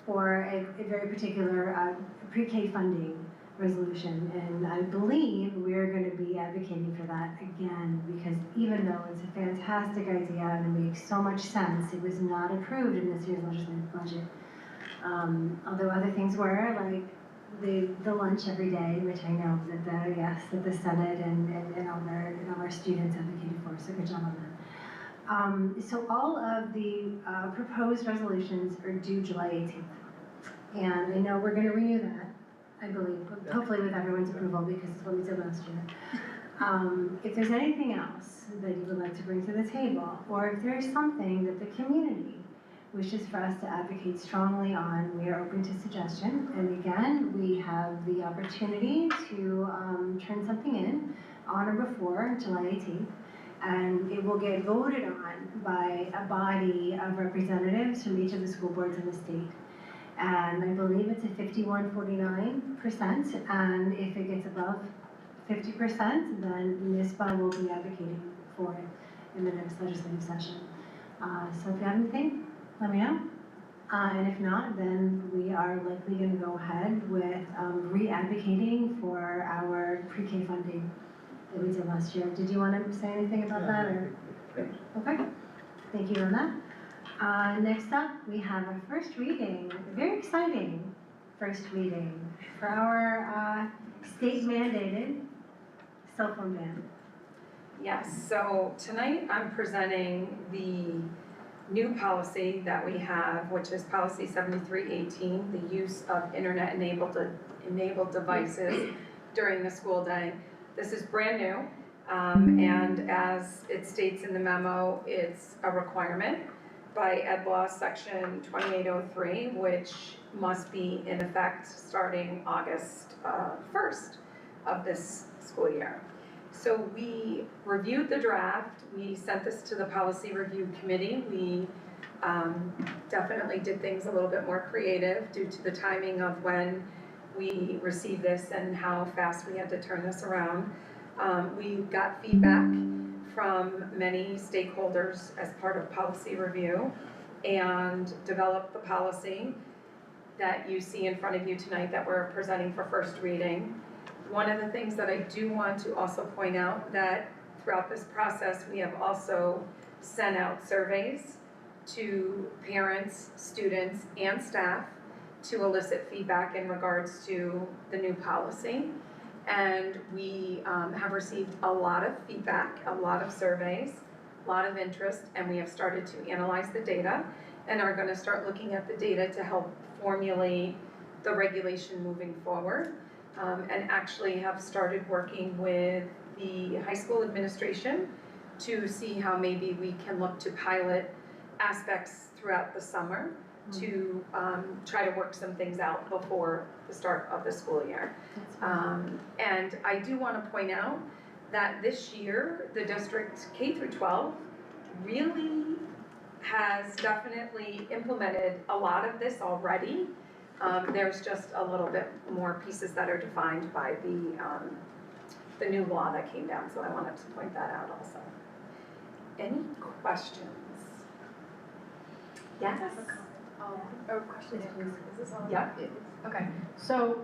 for a very particular pre-K funding resolution, and I believe we're going to be advocating for that again, because even though it's a fantastic idea and it makes so much sense, it was not approved in this year's legislative budget. Although other things were, like the lunch every day, which I know that the Senate and all our students advocated for, so good job on that. So all of the proposed resolutions are due July 18th, and I know we're going to renew that, I believe, hopefully with everyone's approval, because it's what we did last year. If there's anything else that you would like to bring to the table, or if there's something that the community wishes for us to advocate strongly on, we are open to suggestion. And again, we have the opportunity to turn something in on or before July 18th, and it will get voted on by a body of representatives from each of the school boards in the state. And I believe it's a 51-49%, and if it gets above 50%, then NISBA will be advocating for it in the next legislative session. So if you have anything, let me know. And if not, then we are likely going to go ahead with re-advocating for our pre-K funding that we did last year. Did you want to say anything about that? Or? Okay, thank you on that. Next up, we have our first reading, very exciting first reading for our state-mandated cell phone ban. Yes, so tonight I'm presenting the new policy that we have, which is policy 7318, the use of internet-enabled devices during the school day. This is brand new, and as it states in the memo, it's a requirement by Ed Law Section 2803, which must be in effect starting August 1st of this school year. So we reviewed the draft, we sent this to the policy review committee. We definitely did things a little bit more creative due to the timing of when we received this and how fast we had to turn this around. We got feedback from many stakeholders as part of policy review and developed the policy that you see in front of you tonight that we're presenting for first reading. One of the things that I do want to also point out that throughout this process, we have also sent out surveys to parents, students, and staff to elicit feedback in regards to the new policy. And we have received a lot of feedback, a lot of surveys, a lot of interest, and we have started to analyze the data and are gonna start looking at the data to help formulate the regulation moving forward. And actually have started working with the high school administration to see how maybe we can look to pilot aspects throughout the summer to try to work some things out before the start of the school year. And I do want to point out that this year, the district K through 12 really has definitely implemented a lot of this already. There's just a little bit more pieces that are defined by the new law that came down, so I wanted to point that out also. Any questions? Yes? Or questions, please. Is this on? Yep. Okay, so,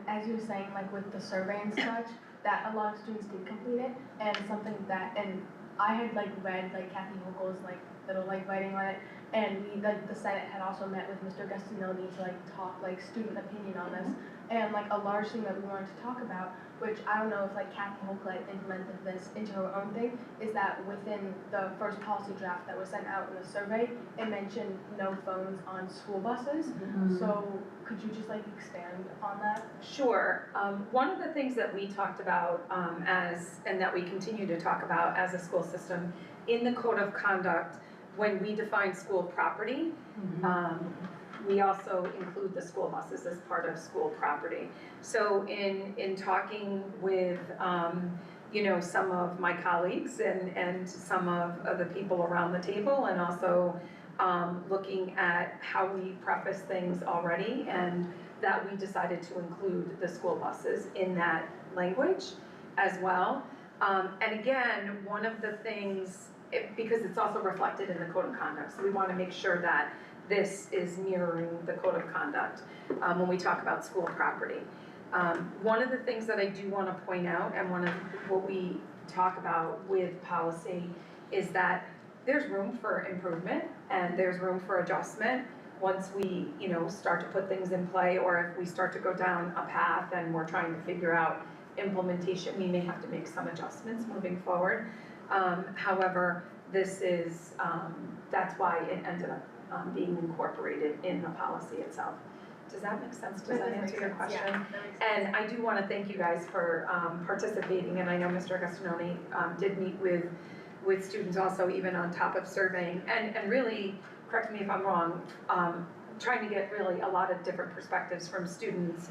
as you were saying, like with the survey and such, that a lot of students did complete it, and something that, and I had like read like Kathy Hochul's like little like writing on it, and we, like the Senate had also met with Mr. Gastinelli to like talk like student opinion on this, and like a large thing that we wanted to talk about, which I don't know if like Kathy Hochul had implemented this into her own thing, is that within the first policy draft that was sent out in the survey, it mentioned no phones on school buses. So could you just like expand on that? Sure. One of the things that we talked about and that we continue to talk about as a school system in the code of conduct, when we define school property, we also include the school buses as part of school property. So in talking with you know, some of my colleagues and some of the people around the table, and also looking at how we preface things already, and that we decided to include the school buses in that language as well. And again, one of the things, because it's also reflected in the code of conduct, so we want to make sure that this is mirroring the code of conduct when we talk about school property. One of the things that I do want to point out, and one of what we talk about with policy, is that there's room for improvement and there's room for adjustment once we, you know, start to put things in play, or if we start to go down a path and we're trying to figure out implementation, we may have to make some adjustments moving forward. However, this is, that's why it ended up being incorporated in the policy itself. Does that make sense? Does that answer your question? Yeah, that makes sense. And I do want to thank you guys for participating, and I know Mr. Gastinoni did meet with students also, even on top of surveying, and really, correct me if I'm wrong, trying to get really a lot of different perspectives from students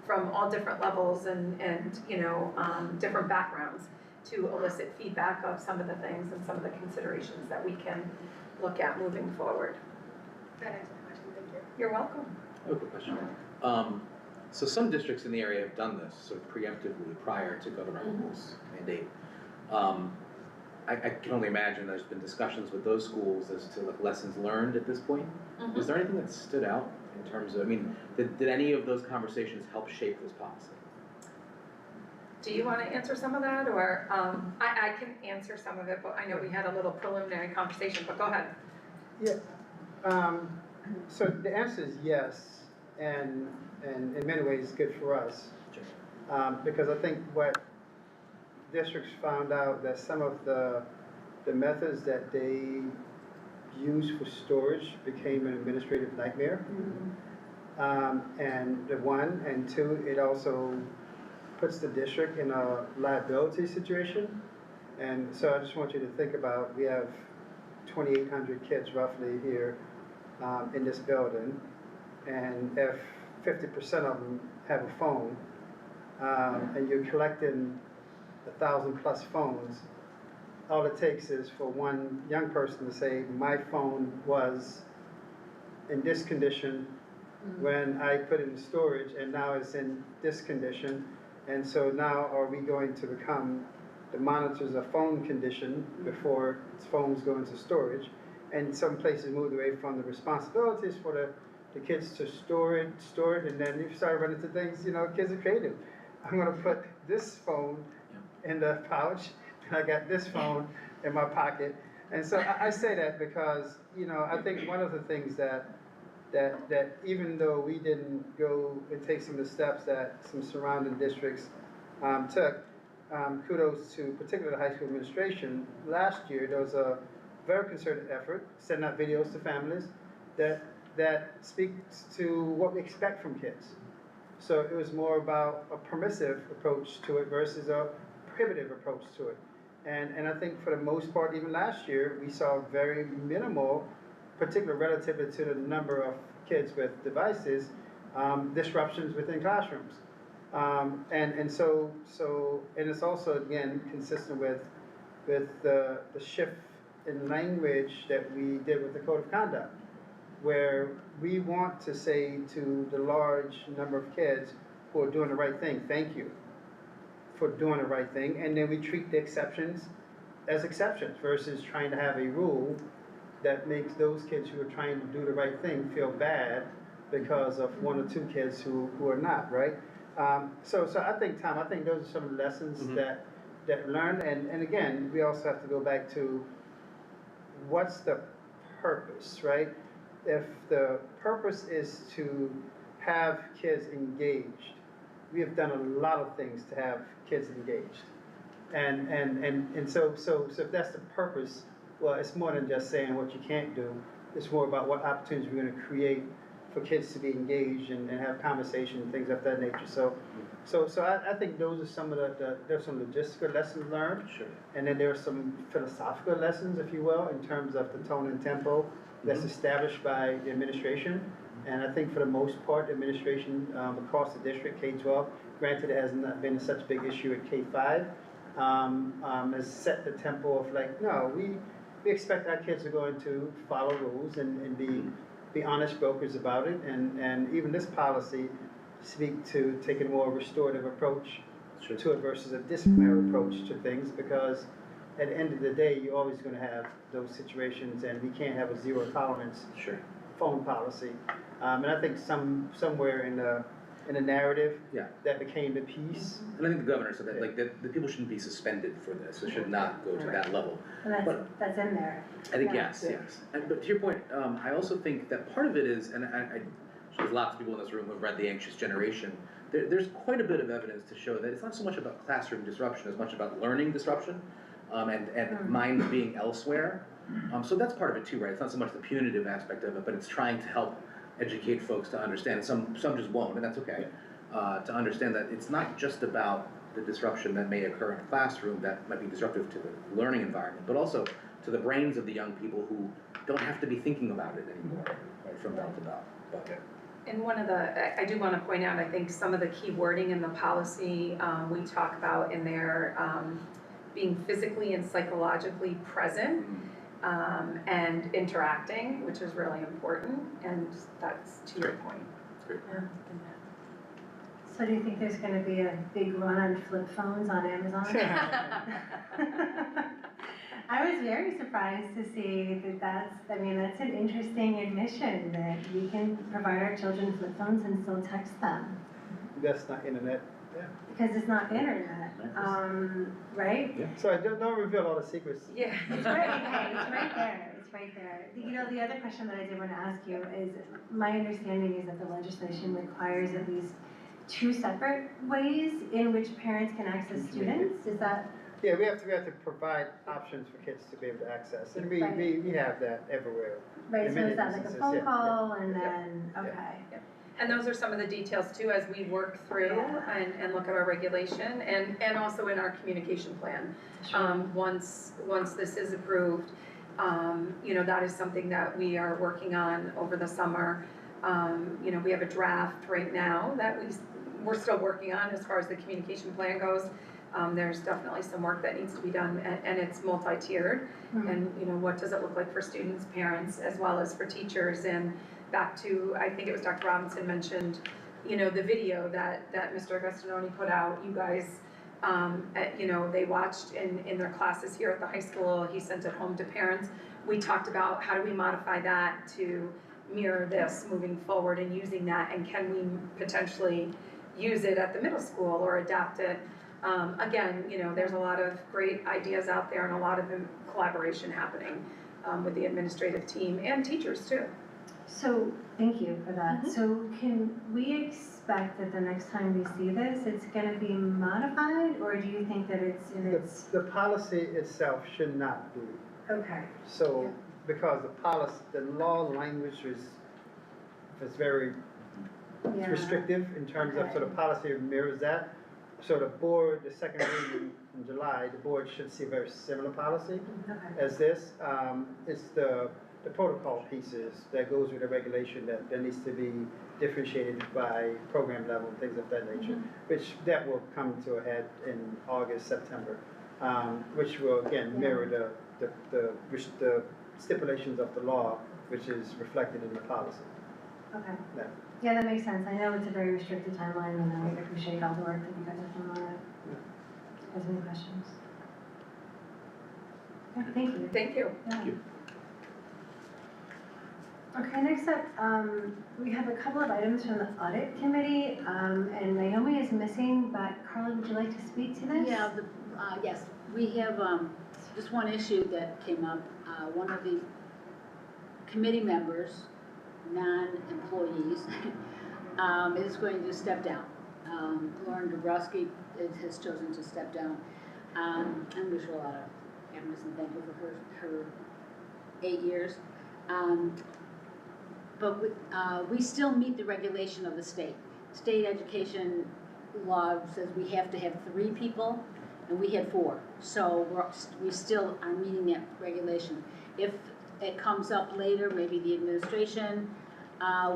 from all different levels and you know, different backgrounds to elicit feedback of some of the things and some of the considerations that we can look at moving forward. That answers the question, thank you. You're welcome. I have a quick question. So some districts in the area have done this sort of preemptively prior to Governor Hochul's mandate. I can only imagine there's been discussions with those schools as to like lessons learned at this point. Was there anything that stood out in terms of, I mean, did any of those conversations help shape this policy? Do you want to answer some of that, or I can answer some of it, but I know we had a little preliminary conversation, but go ahead. Yeah. So the answer is yes, and in many ways good for us. Because I think what districts found out that some of the methods that they use for storage became an administrative nightmare. And the one, and two, it also puts the district in a liability situation. And so I just want you to think about, we have 2,800 kids roughly here in this building, and if 50% of them have a phone, and you're collecting 1,000+ phones, all it takes is for one young person to say, my phone was in this condition when I put it in storage, and now it's in this condition, and so now are we going to become that monitors a phone condition before phones go into storage. And some places moved away from the responsibilities for the kids to store it, and then you start running into things, you know, kids are creative. I'm gonna put this phone in the pouch, and I got this phone in my pocket. And so I say that because, you know, I think one of the things that even though we didn't go and take some of the steps that some surrounding districts took, kudos to particularly the high school administration. Last year, there was a very concerted effort, sending out videos to families that speaks to what we expect from kids. So it was more about a permissive approach to it versus a prohibitive approach to it. And I think for the most part, even last year, we saw very minimal, particularly relatively to the number of kids with devices, disruptions within classrooms. And so it's also, again, consistent with the shift in language that we did with the Code of Conduct, where we want to say to the large number of kids who are doing the right thing, thank you for doing the right thing, and then we treat the exceptions as exceptions versus trying to have a rule that makes those kids who are trying to do the right thing feel bad because of one or two kids who are not, right? So I think, Tom, I think those are some of the lessons that learned, and again, we also have to go back to what's the purpose, right? If the purpose is to have kids engaged, we have done a lot of things to have kids engaged. And so if that's the purpose, well, it's more than just saying what you can't do. It's more about what opportunities we're going to create for kids to be engaged and have conversation and things of that nature. So I think those are some of there's some logistical lessons learned. Sure. And then there are some philosophical lessons, if you will, in terms of the tone and tempo that's established by the administration. And I think for the most part, the administration across the district, K-12, granted it has not been such a big issue at K-5, has set the tempo of like, no, we expect our kids are going to follow rules and be honest brokers about it. And even this policy speak to taking a more restorative approach to it versus a disciplinary approach to things, because at the end of the day, you're always going to have those situations, and we can't have a zero tolerance phone policy. And I think somewhere in the narrative that became the piece. And I think the governor said that like the people shouldn't be suspended for this. It should not go to that level. And that's in there. I think yes. But to your point, I also think that part of it is, and there's lots of people in this room who have read The Anxious Generation. There's quite a bit of evidence to show that it's not so much about classroom disruption as much about learning disruption, and minds being elsewhere. So that's part of it too, right? It's not so much the punitive aspect of it, but it's trying to help educate folks to understand. Some just won't, and that's okay. To understand that it's not just about the disruption that may occur in a classroom that might be disruptive to the learning environment, but also to the brains of the young people who don't have to be thinking about it anymore, right, from bell to bell. But, And one of the, I do want to point out, I think some of the key wording in the policy, we talk about in there, being physically and psychologically present, and interacting, which is really important, and that's to your point. Great. So do you think there's going to be a big run on flip phones on Amazon? I was very surprised to see that's an interesting admission that we can provide our children flip phones and still text them. That's not internet. Because it's not internet, right? Yeah. So don't reveal all the secrets. Yeah. It's right there. It's right there. You know, the other question that I did want to ask you is, my understanding is that the legislation requires at least 2 separate ways in which parents can access students. Is that? Yeah, we have to provide options for kids to be able to access, and we have that everywhere. Right. So is that like a phone call and then okay. And those are some of the details too, as we work through and look at our regulation and also in our communication plan. Once this is approved, you know, that is something that we are working on over the summer. You know, we have a draft right now that we're still working on as far as the communication plan goes. There's definitely some work that needs to be done, and it's multi-tiered. And you know, what does it look like for students, parents, as well as for teachers? And back to, I think it was Dr. Robinson mentioned, you know, the video that Mr. Agostinoni put out. You guys They watched in their classes here at the high school, he sent it home to parents. We talked about how do we modify that to mirror this moving forward and using that, and can we potentially use it at the middle school or adapt it? Again, there's a lot of great ideas out there and a lot of collaboration happening with the administrative team and teachers too. So, thank you for that. So can we expect that the next time we see this, it's gonna be modified, or do you think that it's in its? The policy itself should not be. Okay. So, because the law language is very Yeah. restrictive in terms of, so the policy mirrors that. So the board, the second reading in July, the board should see a very similar policy Okay. as this. It's the protocol pieces that goes with the regulation that needs to be differentiated by program level and things of that nature, which that will come to a head in August, September, which will again mirror the stipulations of the law, which is reflected in the policy. Okay. Yeah. Yeah, that makes sense. I know it's a very restricted timeline, and I appreciate all the work that you guys have done on it. Guys, any questions? Okay, thank you. Thank you. Yeah. Okay, next up, we have a couple of items from the audit committee, and Naomi is missing, but Carla, would you like to speak to this? Yeah, yes, we have, just one issue that came up. One of the committee members, non-employees, is going to step down. Lauren Dabrowski has chosen to step down. And wish her a lot of happiness and thank you for her 8 years. But we still meet the regulation of the state. State education law says we have to have 3 people, and we had 4. So we still are meeting that regulation. If it comes up later, maybe the administration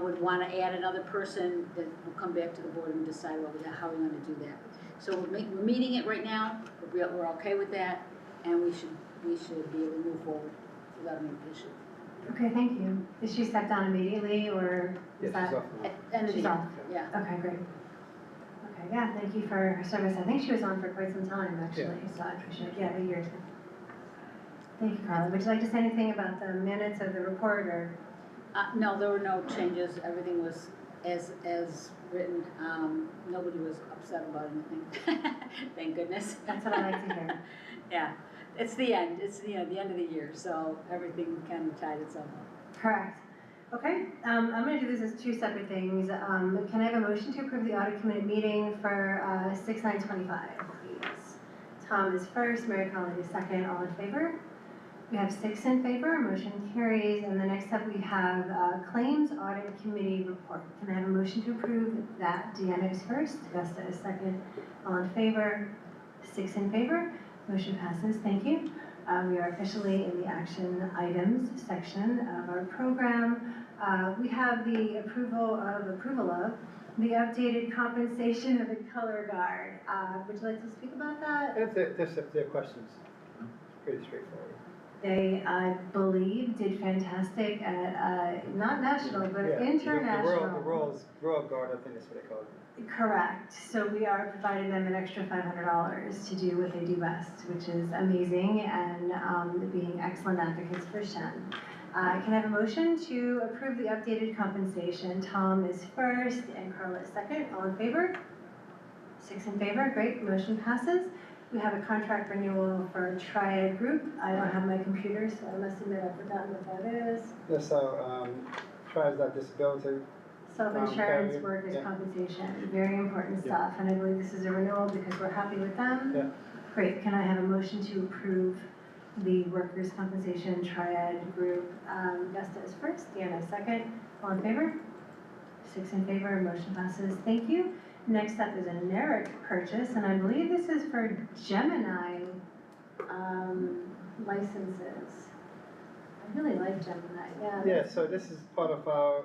would want to add another person, then we'll come back to the board and decide how we want to do that. So we're meeting it right now, we're okay with that, and we should be able to move forward without any issue. Okay, thank you. Did she step down immediately, or is Yes, that? she's off now. End of the She's year, off. yeah. Okay, great. Okay, yeah, thank you for her service. I think she was on for quite some time, actually, so I appreciate it. Yeah, 8 years. Thank you, Carla. Would you like to say anything about the minutes of the report, or? No, there were no changes, everything was as written, nobody was upset about anything, thank goodness. That's what I like to hear. Yeah, it's the end, it's, the end of the year, so everything kind of tied itself up. Correct. Okay, I'm gonna do this as 2 separate things. Can I have a motion to approve the audit committee meeting for 6/9/25, please? Tom is first, Mary Collins is second, all in favor? We have 6 in favor, motion carries, and the next up we have claims audit committee report. Can I have a motion to approve that? Deanna is first, Augusta is second, all in favor? 6 in favor, motion passes, thank you. We are officially in the action items section of our program. We have the approval of the updated compensation of the color guard. Would you like to speak about that? If there are questions, pretty straightforward. They, I believe, did fantastic at, not national, but Yeah, international. The Royal Guard, I think that's what they call it. Correct. So we are providing them an extra $500 to do what they do best, which is amazing and being excellent advocates for Shen. Can I have a motion to approve the updated compensation? Tom is first and Carla is second. All in favor? 6 in favor. Great. Motion passes. We have a contract renewal for Triad Group. I don't have my computer, so I must admit I've forgotten what that is. Yes, so, tries that disability. Self-insurance, carrier, workers' yeah. compensation, very important Yeah. stuff, and I believe this is a renewal because we're happy with them. Yeah. Great, can I have a motion to approve the workers' compensation Triad Group? Augusta is first, Deanna is second, all in favor? 6 in favor, motion passes, thank you. Next up is a NERIC purchase, and I believe this is for Gemini licenses. I really like Gemini, yeah. Yeah, so this is part of our,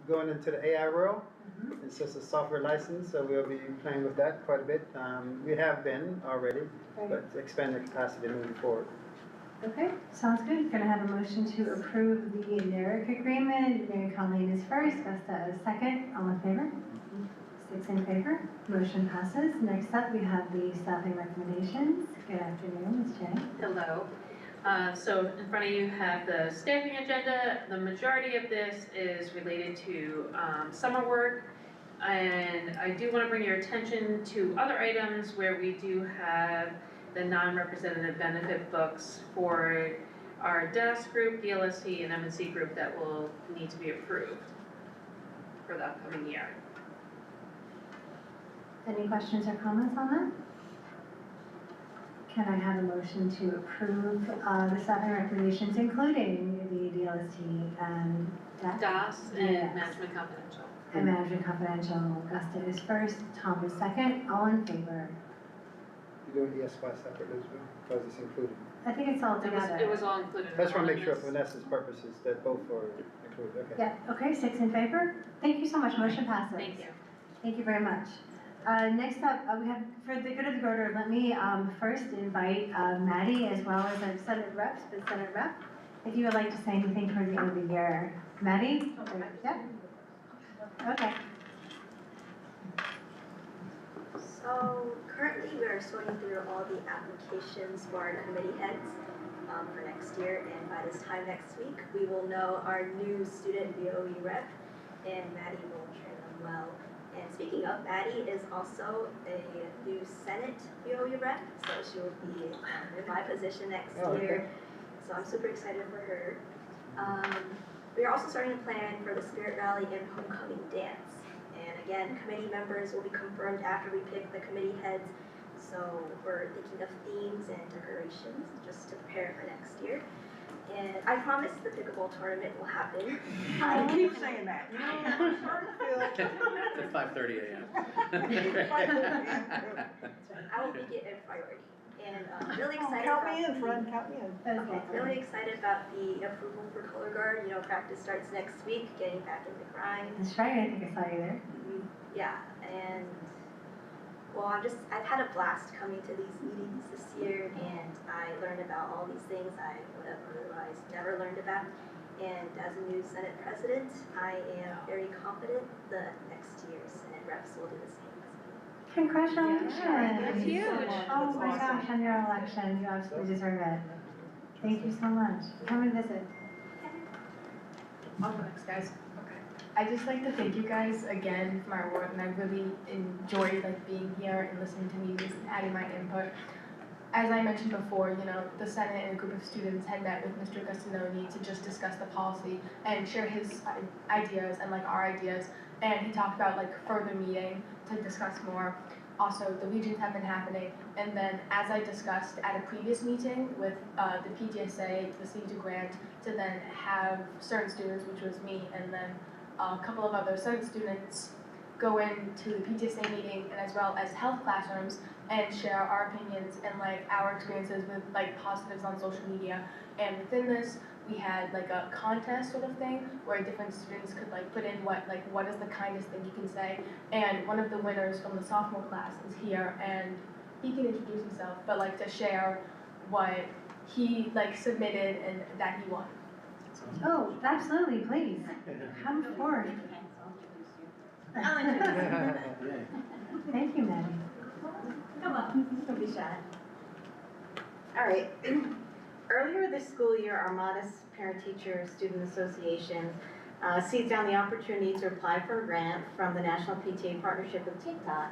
going into the AI world. Mhm. It's just a software license, so we'll be playing with that quite a bit. We have been already, Great. but expand the capacity moving forward. Okay, sounds good. Can I have a motion to approve the NERIC agreement? Mary Colleen is first, Augusta is second, all in favor? 6 in favor, motion passes. Next up, we have the staffing recommendations. Good afternoon, Ms. Jay. Hello. So in front of you have the staffing agenda. The majority of this is related to summer work. And I do want to bring your attention to other items where we do have the non-representative benefit books for our desk group, DLST, and M&C group that will need to be approved for the upcoming year. Any questions or comments on that? Can I have a motion to approve the staffing recommendations, including the DLST and DAS and Yes. Management Confidential. And Management Confidential? Augusta is first, Tom is second, all in favor? You doing ESY separate as well, or is this included? I think it's all together. It was all included. I just want to in make sure this. for Vanessa's purposes that both are included, okay. Yeah, okay, 6 in favor. Thank you so much, motion passes. Thank you. Thank you very much. Next up, we have, for the good of the order, let me first invite Maddie as well as our Senate reps, the Senate rep. If you would like to say anything toward the end of the year. Maddie? Yeah? Okay. So currently we are sorting through all the applications for our committee heads for next year, and by this time next week, we will know our new student BOE rep, and Maddie will train them well. And speaking of, Maddie is also a new Senate BOE rep, so she will be in my position next year. So I'm super excited for her. We are also starting to plan for the Spirit Rally and Homecoming Dance. And again, committee members will be confirmed after we pick the committee heads. So we're thinking of themes and decorations just to prepare for next year. And I promise the pickleball tournament will happen. I keep saying that, you know, I'm starting to feel. It's at 5:30 a.m. I will make it a priority. And really excited Count about me in, friend, count me in. Okay, really excited about the approval for color guard. You know, practice starts next week, getting back in the grind. That's right, I think I saw you there. Yeah, and well, I've had a blast coming to these meetings this year, and I learned about all these things I would have otherwise never learned about. And as a new Senate president, I am very confident the next year's Senate reps will do the same as me. Congratulations. That's huge. Oh my gosh, on your election, you absolutely deserve it. Thank you so much. Come and visit. I'll go next, guys. Okay. I'd just like to thank you guys again for my work, and I really enjoyed being here and listening to meetings and adding my input. As I mentioned before, you know, the Senate and a group of students had met with Mr. Gustinoni to just discuss the policy and share his ideas and our ideas. And he talked about further meeting to discuss more. Also, the regions have been happening. And then, as I discussed at a previous meeting with the PTSA, the CETA grant, to then have certain students, which was me, and then a couple of other Senate students go into the PTSA meeting, and as well as health classrooms, and share our opinions and our experiences with positives on social media. And within this, we had a contest sort of thing where different students could put in what is the kindest thing you can say. And one of the winners from the sophomore class is here, and he can introduce himself, but to share what he submitted and that he won. Oh, absolutely, please. Come forward. I'll introduce you. Thank you, Maddie. Come on, don't be shy. All right. Earlier this school year, our modest parent-teacher student association seized on the opportunity to apply for a grant from the National PTA Partnership with TikTok.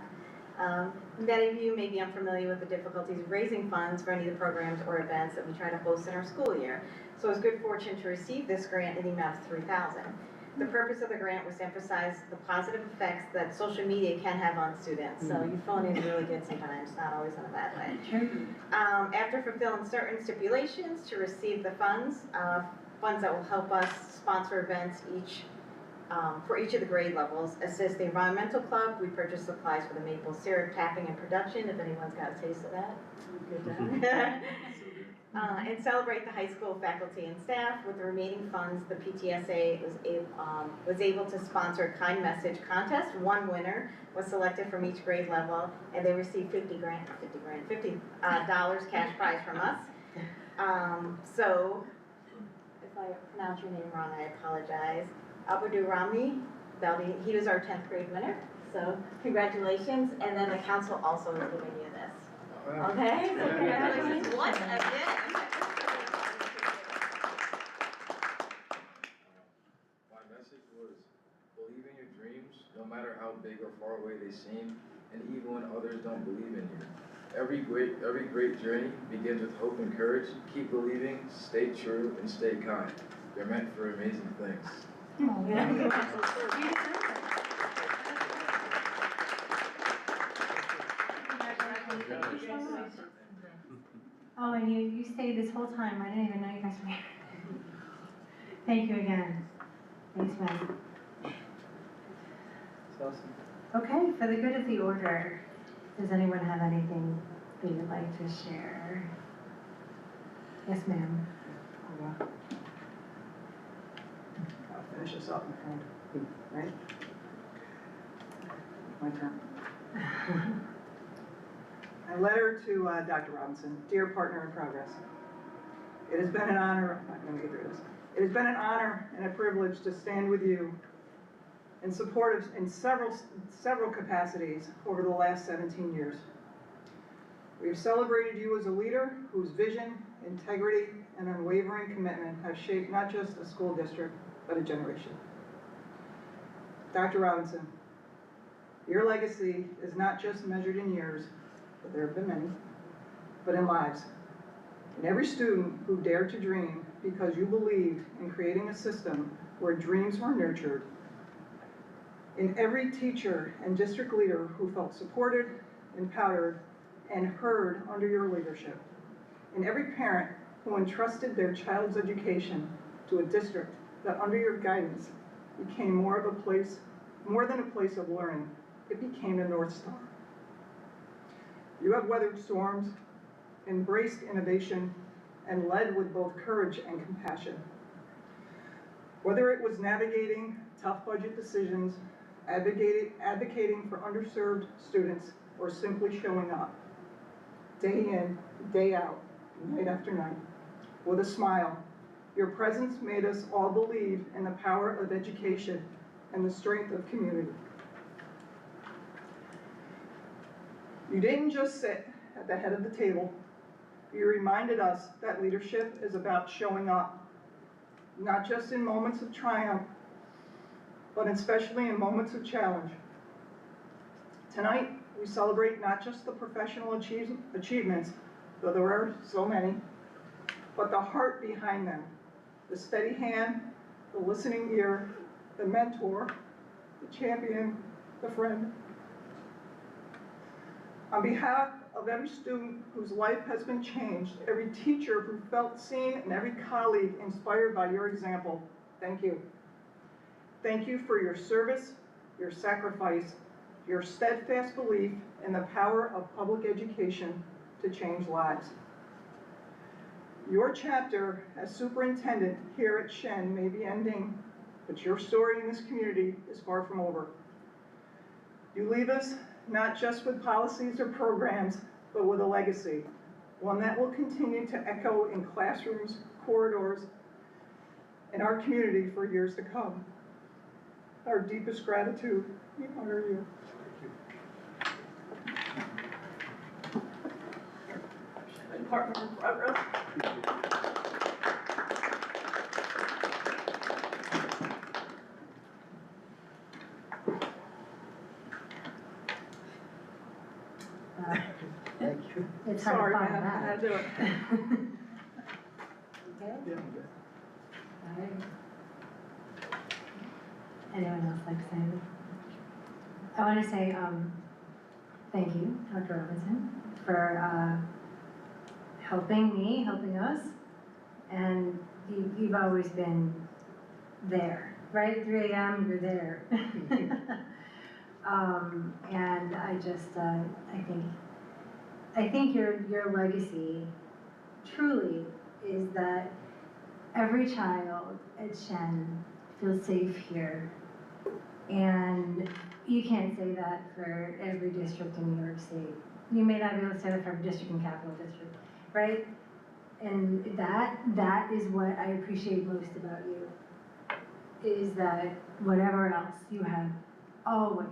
Many of you may be unfamiliar with the difficulties of raising funds for any of the programs or events that we try to host in our school year. So it was good fortune to receive this grant in the amount of $3,000. The purpose of the grant was to emphasize the positive effects that social media can have on students. So your phone is really good sometimes, not always in a bad way. After fulfilling certain stipulations to receive the funds, funds that will help us sponsor events for each of the grade levels, assist the environmental club. We purchase supplies for the maple syrup tapping and production, if anyone's got a taste of that. Good job. And celebrate the high school faculty and staff. With the remaining funds, the PTSA was able to sponsor a kind message contest. One winner was selected from each grade level, and they received $50 cash prize from us. So, if I pronounce your name wrong, I apologize. Abdul Rami, he was our 10th grade winner. So congratulations, and then the council also is giving you this. Okay, so congratulations once again. My message was, believe in your dreams, no matter how big or far away they seem, and even when others don't believe in you. Every great journey begins with hope and courage. Keep believing, stay true, and stay kind. You're meant for amazing things. Oh, and you stayed this whole time. I didn't even know you guys were here. Thank you again. Thanks, man. It's awesome. Okay, for the good of the order, does anyone have anything they would like to share? Yes, ma'am. I'll finish this up, my friend, right? My turn. A letter to Dr. Robinson, dear partner in progress. It has been an honor, I'm not going to get through this. It has been an honor and a privilege to stand with you in support of, in several capacities over the last 17 years. We have celebrated you as a leader whose vision, integrity, and unwavering commitment have shaped not just a school district, but a generation. Dr. Robinson, your legacy is not just measured in years, but there have been many, but in lives. In every student who dared to dream because you believed in creating a system where dreams were nurtured. In every teacher and district leader who felt supported, empowered, and heard under your leadership. In every parent who entrusted their child's education to a district that under your guidance became more than a place of learning. It became a North Star. You have weathered storms, embraced innovation, and led with both courage and compassion. Whether it was navigating tough budget decisions, advocating for underserved students, or simply showing up, day in, day out, night after night, with a smile, your presence made us all believe in the power of education and the strength of community. You didn't just sit at the head of the table. You reminded us that leadership is about showing up, not just in moments of triumph, but especially in moments of challenge. Tonight, we celebrate not just the professional achievements, though there are so many, but the heart behind them, the steady hand, the listening ear, the mentor, the champion, the friend. On behalf of every student whose life has been changed, every teacher who felt seen, and every colleague inspired by your example, thank you. Thank you for your service, your sacrifice, your steadfast belief in the power of public education to change lives. Your chapter as superintendent here at Shen may be ending, but your story in this community is far from over. You leave us not just with policies or programs, but with a legacy, one that will continue to echo in classrooms, corridors, and our community for years to come. Our deepest gratitude, we honor you. Partner in progress. Thank you. It's hard Sorry, to I follow that. had to do it. Okay, Yeah, I'm good. all right. Anyone else like to say anything? I want to say thank you, Dr. Robinson, for helping us, and you've always been there, right? 3 a.m. you're there. And I just, I think your legacy truly is that every child at Shen feels safe here. And you can't say that for every district in New York State. You may not be able to say that for every district in Capital District, right? And that is what I appreciate most about you, is that whatever else you have always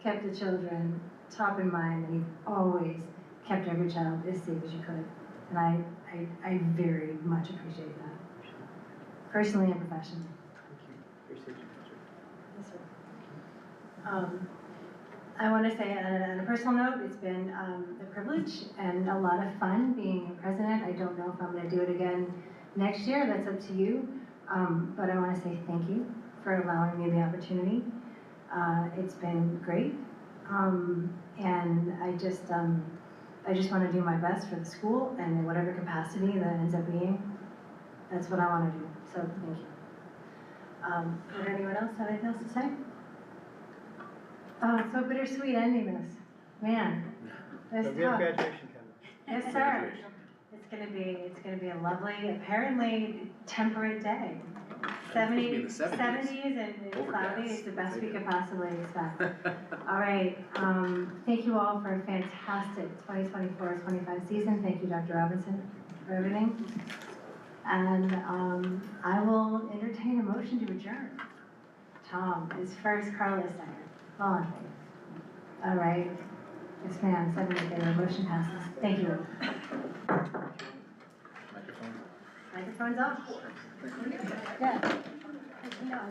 kept the children top in mind, and you've always kept every child as safe as you could. And I very much appreciate that, personally and professionally. Appreciate you. Yes, sir. I want to say on a personal note, it's been a privilege and a lot of fun being president. I don't know if I'm going to do it again next year, that's up to you. But I want to say thank you for allowing me the opportunity. It's been great. And I just want to do my best for the school, and in whatever capacity that ends up being, that's what I want to do. So thank you. Would anyone else have anything else to say? Oh, it's so bittersweet ending this. Man, that's So we have tough. graduation coming. Yes, sir. It's gonna be a lovely, apparently temperate day. It's supposed to be in the 70s. 70s and Overcast. cloudy, it's the best we could possibly expect. All right, thank you all for a fantastic 2024-25 season. Thank you, Dr. Robinson, for everything. And I will entertain a motion to adjourn. Tom is first, Carla is second. All in favor? All right. Yes, ma'am, 7 in favor, motion passes. Thank you. Microphone's off? Yeah. Yeah.